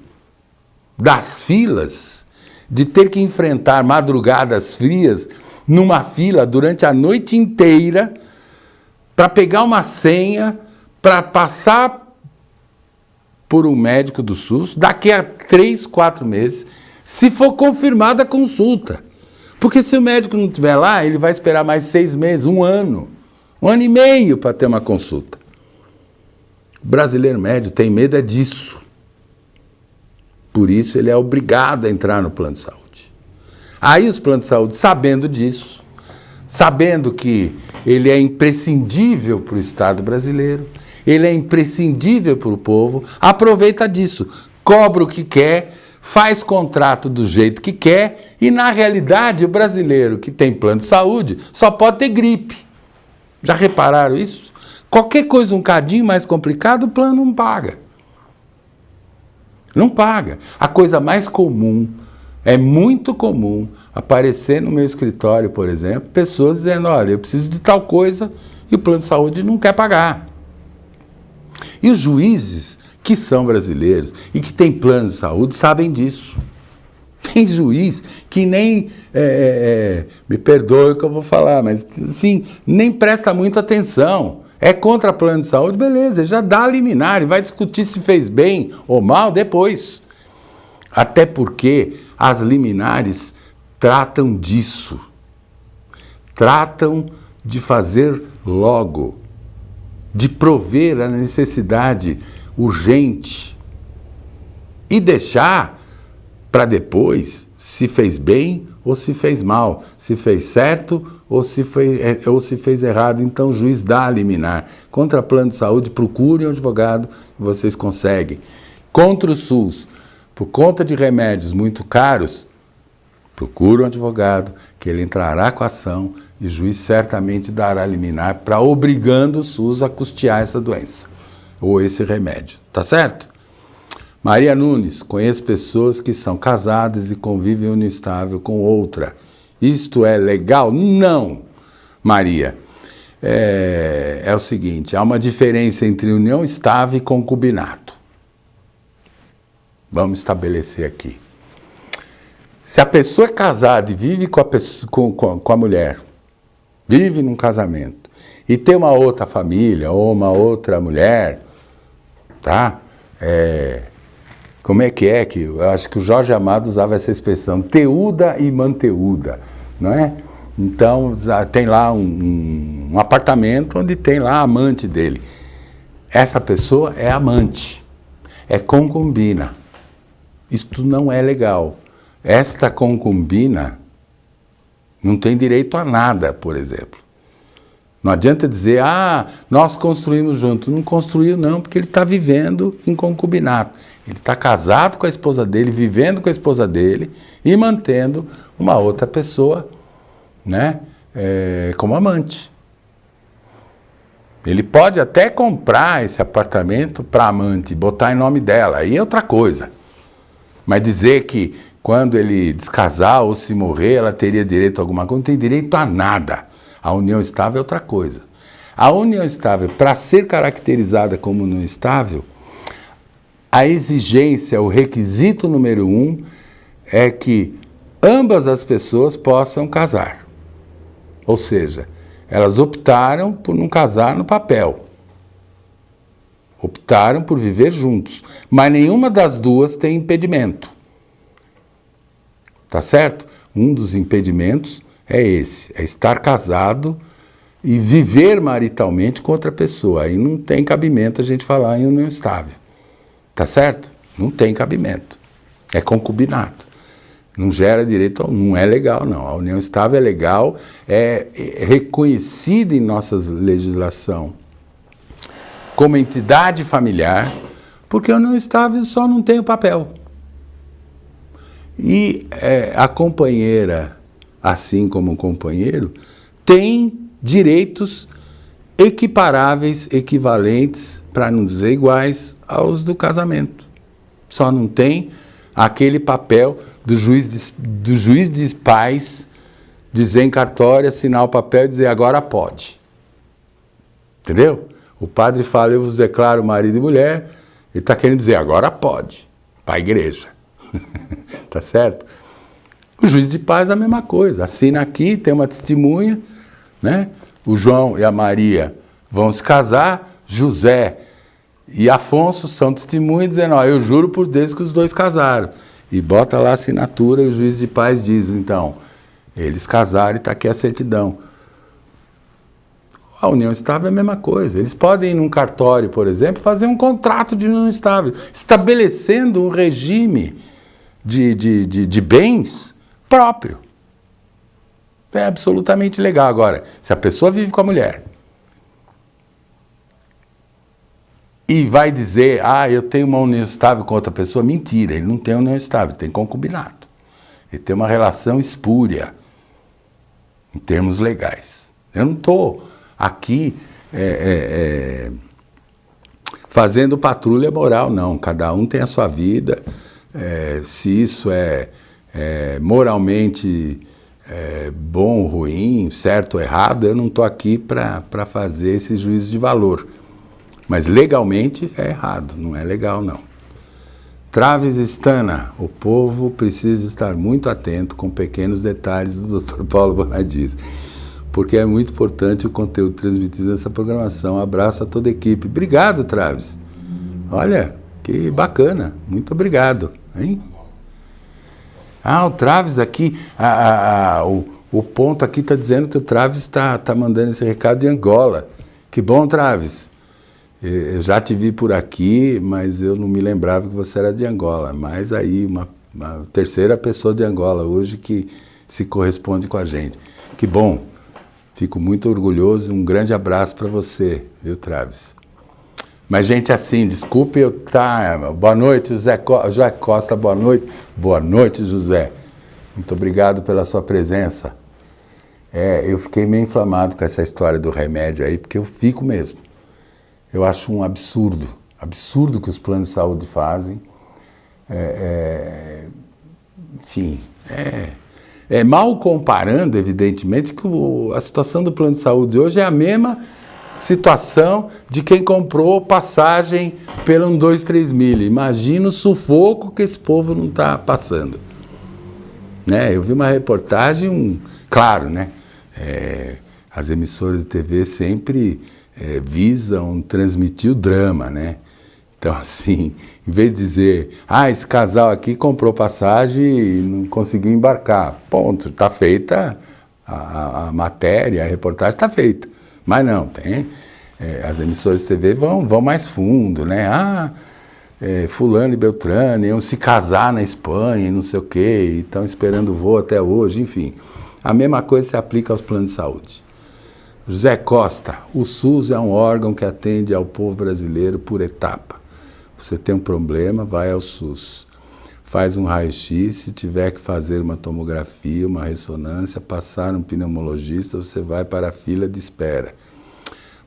das filas, de ter que enfrentar madrugadas frias numa fila durante a noite inteira para pegar uma senha, para passar por um médico do SUS daqui a 3, 4 meses, se for confirmada a consulta. Porque se o médico não estiver lá, ele vai esperar mais 6 meses, 1 ano. 1 ano e meio para ter uma consulta. O brasileiro médio tem medo disso. Por isso ele é obrigado a entrar no plano de saúde. Aí os planos de saúde, sabendo disso, sabendo que ele é imprescindível para o Estado brasileiro, ele é imprescindível para o povo, aproveita disso, cobra o que quer, faz contrato do jeito que quer, e na realidade o brasileiro que tem plano de saúde só pode ter gripe. Já repararam isso? Qualquer coisa um cadinho mais complicado, o plano não paga. Não paga. A coisa mais comum, é muito comum, aparecer no meu escritório, por exemplo, pessoas dizendo, olha, eu preciso de tal coisa e o plano de saúde não quer pagar. E os juízes que são brasileiros e que têm plano de saúde sabem disso. Tem juiz que nem, me perdoe o que eu vou falar, mas assim, nem presta muita atenção. É contra plano de saúde, beleza, já dá liminar e vai discutir se fez bem ou mal depois. Até porque as liminares tratam disso. Tratam de fazer logo, de prover a necessidade urgente e deixar para depois se fez bem ou se fez mal, se fez certo ou se fez errado. Então o juiz dá a liminar. Contra plano de saúde, procure um advogado e vocês conseguem. Contra o SUS, por conta de remédios muito caros, procure um advogado que ele entrará com a ação e o juiz certamente dará liminar para obrigando o SUS a custear essa doença ou esse remédio. Tá certo? Maria Nunes, conheço pessoas que são casadas e convivem união estável com outra. Isto é legal? Não, Maria. É o seguinte, há uma diferença entre união estável e concubinato. Vamos estabelecer aqui. Se a pessoa é casada e vive com a mulher, vive num casamento, e tem uma outra família ou uma outra mulher, tá? Como é que eu acho que o Jorge Amado usava essa expressão, teúda e manteúda, não é? Então, tem lá um apartamento onde tem lá a amante dele. Essa pessoa é amante, é concubina. Isto não é legal. Esta concubina não tem direito a nada, por exemplo. Não adianta dizer, nós construímos junto. Não construiu não, porque ele está vivendo em concubinato. Ele está casado com a esposa dele, vivendo com a esposa dele e mantendo uma outra pessoa, né, como amante. Ele pode até comprar esse apartamento para amante, botar em nome dela, aí é outra coisa. Mas dizer que quando ele descasar ou se morrer, ela teria direito a alguma coisa, não tem direito a nada. A união estável é outra coisa. A união estável, para ser caracterizada como união estável, a exigência, o requisito número 1 é que ambas as pessoas possam casar. Ou seja, elas optaram por não casar no papel. Optaram por viver juntos. Mas nenhuma das duas tem impedimento. Tá certo? Um dos impedimentos é esse, é estar casado e viver maritalmente com outra pessoa. Aí não tem cabimento a gente falar em união estável. Tá certo? Não tem cabimento. É concubinato. Não gera direito, não é legal não. A união estável é legal, é reconhecida em nossa legislação como entidade familiar, porque a união estável só não tem o papel. E a companheira, assim como o companheiro, tem direitos equiparáveis, equivalentes, para não dizer iguais, aos do casamento. Só não tem aquele papel do juiz de paz dizer em cartório, assinar o papel e dizer agora pode. Entendeu? O padre fala, eu vos declaro marido e mulher, ele está querendo dizer agora pode, para a igreja. Tá certo? O juiz de paz é a mesma coisa, assina aqui, tem uma testemunha, né? O João e a Maria vão se casar, José e Afonso são testemunhas dizendo, eu juro por Deus que os dois casaram. E bota lá a assinatura e o juiz de paz diz, então, eles casaram e está aqui a certidão. A união estável é a mesma coisa. Eles podem ir num cartório, por exemplo, fazer um contrato de união estável, estabelecendo um regime de bens próprio. É absolutamente legal. Agora, se a pessoa vive com a mulher e vai dizer, eu tenho uma união estável com outra pessoa, mentira, ele não tem união estável, ele tem concubinato. Ele tem uma relação espúria, em termos legais. Eu não estou aqui fazendo patrulha moral, não. Cada um tem a sua vida. Se isso é moralmente bom ou ruim, certo ou errado, eu não estou aqui para fazer esse juízo de valor. Mas legalmente é errado, não é legal não. Traves Stana, o povo precisa estar muito atento com pequenos detalhes do Dr. Paulo Bonadies. porque é muito importante o conteúdo transmitido nessa programação. Um abraço a toda a equipe. Obrigado, Traves. Olha, que bacana. Muito obrigado. Hein? O Traves aqui, o ponto aqui está dizendo que o Traves está mandando esse recado de Angola. Que bom, Traves. Eu já te vi por aqui, mas eu não me lembrava que você era de Angola. Mas aí, uma terceira pessoa de Angola hoje que se corresponde com a gente. Que bom. Fico muito orgulhoso. Um grande abraço para você, viu, Traves? Mas, gente, assim, desculpe eu estar... Boa noite, José Costa, boa noite. Boa noite, José. Muito obrigado pela sua presença. Eu fiquei meio inflamado com essa história do remédio aí, porque eu fico mesmo. Eu acho um absurdo que os planos de saúde fazem. Enfim, mal comparando, evidentemente, que a situação do plano de saúde hoje é a mesma situação de quem comprou passagem pelo 1, 2, 3 mil. Imagina o sufoco que esse povo não está passando. Né? Eu vi uma reportagem, claro, né? As emissoras de TV sempre visam transmitir o drama, né? Então, assim, em vez de dizer, esse casal aqui comprou passagem e não conseguiu embarcar. Ponto, está feita a matéria, a reportagem está feita. Mas não, tem. As emissoras de TV vão mais fundo, né? Fulano e Beltrano iam se casar na Espanha e não sei o quê, e estão esperando o voo até hoje, enfim. A mesma coisa se aplica aos planos de saúde. José Costa, o SUS é um órgão que atende ao povo brasileiro por etapa. Você tem um problema, vai ao SUS. Faz um raio-x, se tiver que fazer uma tomografia, uma ressonância, passar um pneumologista, você vai para a fila de espera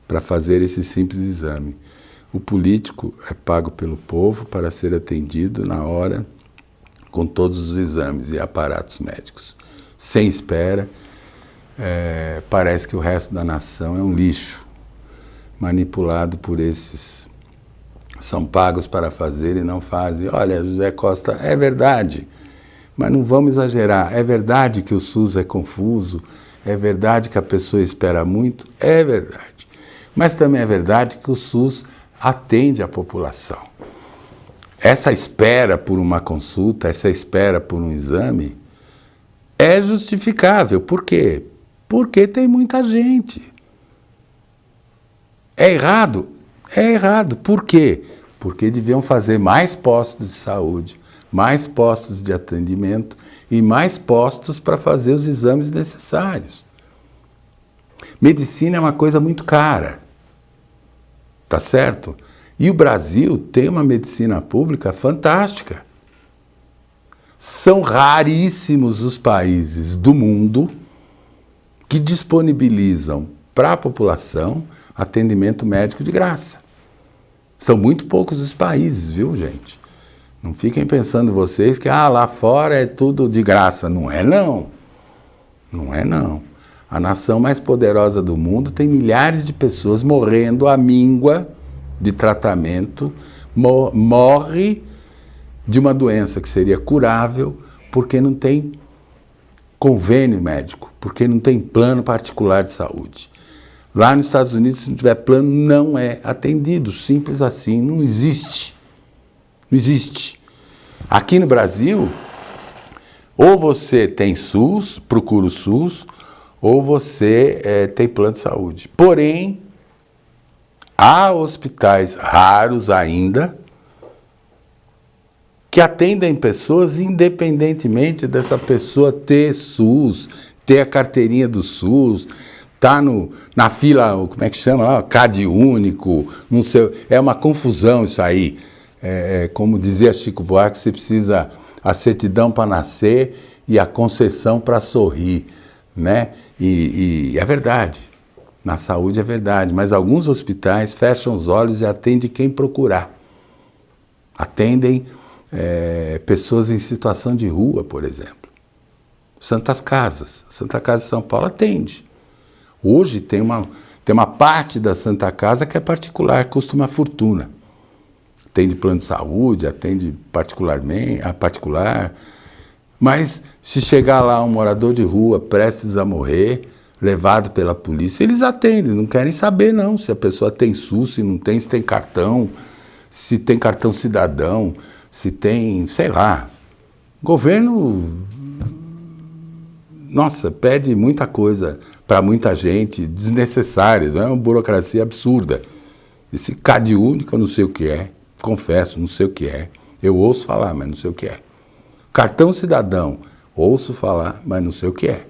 para fazer esse simples exame. O político é pago pelo povo para ser atendido na hora com todos os exames e aparatos médicos. Sem espera, parece que o resto da nação é um lixo, manipulado por esses... São pagos para fazer e não fazem. Olha, José Costa, é verdade, mas não vamos exagerar. É verdade que o SUS é confuso, é verdade que a pessoa espera muito, é verdade. Mas também é verdade que o SUS atende a população. Essa espera por uma consulta, essa espera por um exame, é justificável. Por quê? Porque tem muita gente. É errado? É errado. Por quê? Porque deviam fazer mais postos de saúde, mais postos de atendimento e mais postos para fazer os exames necessários. Medicina é uma coisa muito cara, tá certo? E o Brasil tem uma medicina pública fantástica. São raríssimos os países do mundo que disponibilizam para a população atendimento médico de graça. São muito poucos os países, viu, gente? Não fiquem pensando vocês que lá fora é tudo de graça. Não é, não. Não é, não. A nação mais poderosa do mundo tem milhares de pessoas morrendo à míngua de tratamento, morre de uma doença que seria curável porque não tem convênio médico, porque não tem plano particular de saúde. Lá nos Estados Unidos, se não tiver plano, não é atendido. Simples assim, não existe. Não existe. Aqui no Brasil, ou você tem SUS, procura o SUS, ou você tem plano de saúde. Porém, há hospitais raros ainda que atendem pessoas independentemente dessa pessoa ter SUS, ter a carteirinha do SUS, tá na fila, como é que chama lá? CAD único, não sei, é uma confusão isso aí. Como dizia Chico Buarque, você precisa a certidão para nascer e a concessão para sorrir, né? E é verdade, na saúde é verdade, mas alguns hospitais fecham os olhos e atendem quem procurar. Atendem pessoas em situação de rua, por exemplo. Santas Casas, Santa Casa de São Paulo atende. Hoje tem uma parte da Santa Casa que é particular, custa uma fortuna. Atende plano de saúde, atende particular. Mas se chegar lá um morador de rua prestes a morrer, levado pela polícia, eles atendem, não querem saber não, se a pessoa tem SUS, se não tem, se tem cartão cidadão, se tem, sei lá. O governo, nossa, pede muita coisa para muita gente, desnecessárias, é uma burocracia absurda. Esse CAD único eu não sei o que é, confesso, não sei o que é. Eu ouço falar, mas não sei o que é. Cartão cidadão, ouço falar, mas não sei o que é.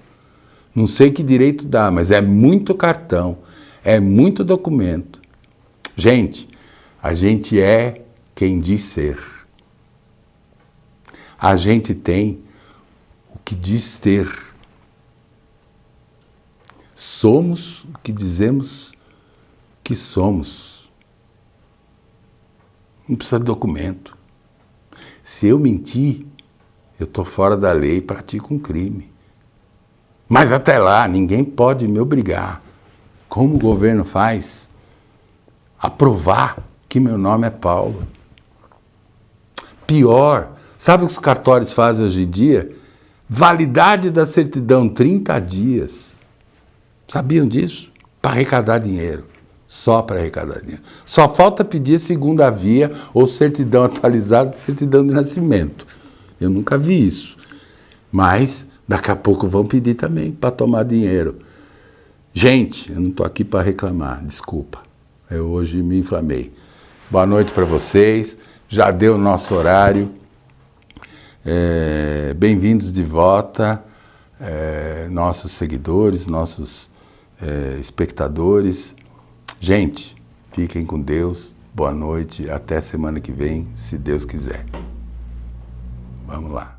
Não sei que direito dá, mas é muito cartão, é muito documento. Gente, a gente é quem diz ser. A gente tem o que diz ter. Somos o que dizemos que somos. Não precisa de documento. Se eu mentir, eu estou fora da lei e pratico um crime. Mas até lá, ninguém pode me obrigar, como o governo faz, a provar que meu nome é Paulo. Pior, sabe o que os cartórios fazem hoje em dia? Validade da certidão, 30 dias. Sabiam disso? Para arrecadar dinheiro. Só para arrecadar dinheiro. Só falta pedir segunda via ou certidão atualizada, certidão de nascimento. Eu nunca vi isso. Mas daqui a pouco vão pedir também para tomar dinheiro. Gente, eu não estou aqui para reclamar, desculpa. Eu hoje me inflamei. Boa noite para vocês. Já deu o nosso horário. Bem-vindos de volta, nossos seguidores, nossos espectadores. Gente, fiquem com Deus. Boa noite. Até semana que vem, se Deus quiser. Vamos lá.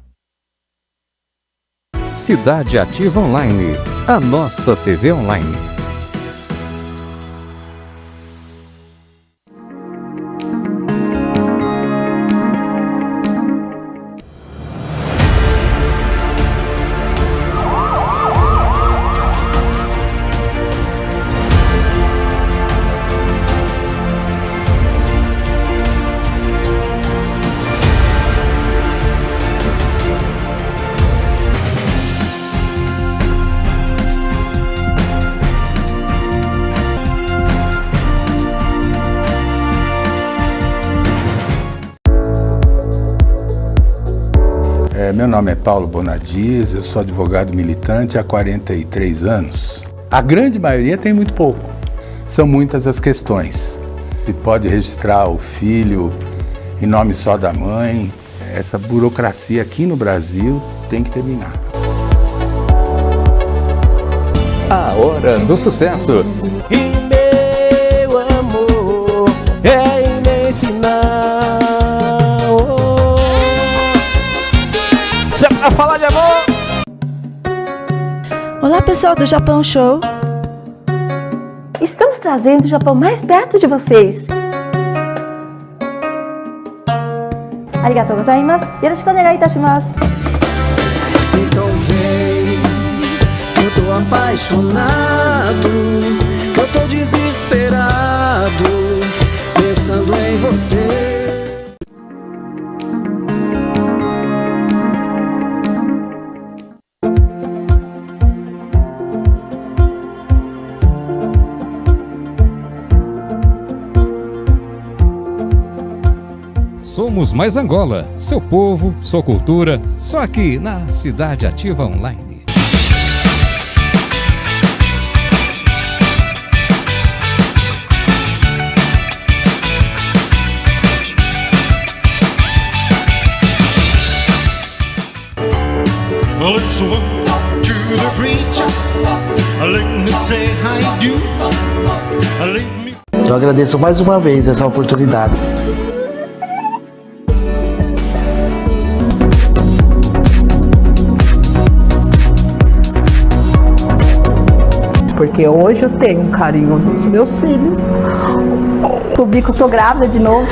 Cidade Ativa Online, a nossa TV online. Meu nome é Paulo Bonadies, eu sou advogado militante há 43 anos. A grande maioria tem muito pouco. São muitas as questões. Se pode registrar o filho em nome só da mãe. Essa burocracia aqui no Brasil tem que terminar. A hora do sucesso. E meu amor é imenso. A falar de amor. Olá pessoal do Japão Show. Estamos trazendo o Japão mais perto de vocês. Arigatou gozaimasu. Yoroshiku onegai itashimasu. Então vem, eu tô apaixonado, eu tô desesperado, pensando em você. Somos Mais Angola, seu povo, sua cultura, só aqui na Cidade Ativa Online. Well, it's one to the preacher. Let me say I do. Leave me. Eu agradeço mais uma vez essa oportunidade. Porque hoje eu tenho um carinho dos meus filhos. Descobri que eu tô grávida de novo.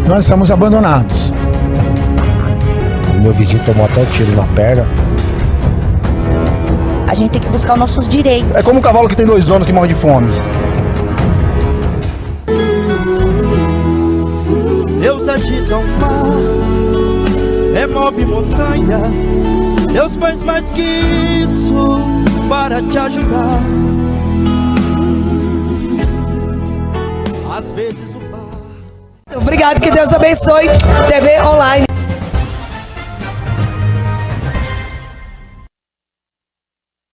Nós estamos abandonados. O meu vizinho tomou até tiro na perna. A gente tem que buscar os nossos direitos. É como um cavalo que tem dois donos que morre de fome. Deus agita o mar, remove montanhas, Deus faz mais que isso para te ajudar. Às vezes o bar... Obrigado, que Deus abençoe. TV Online.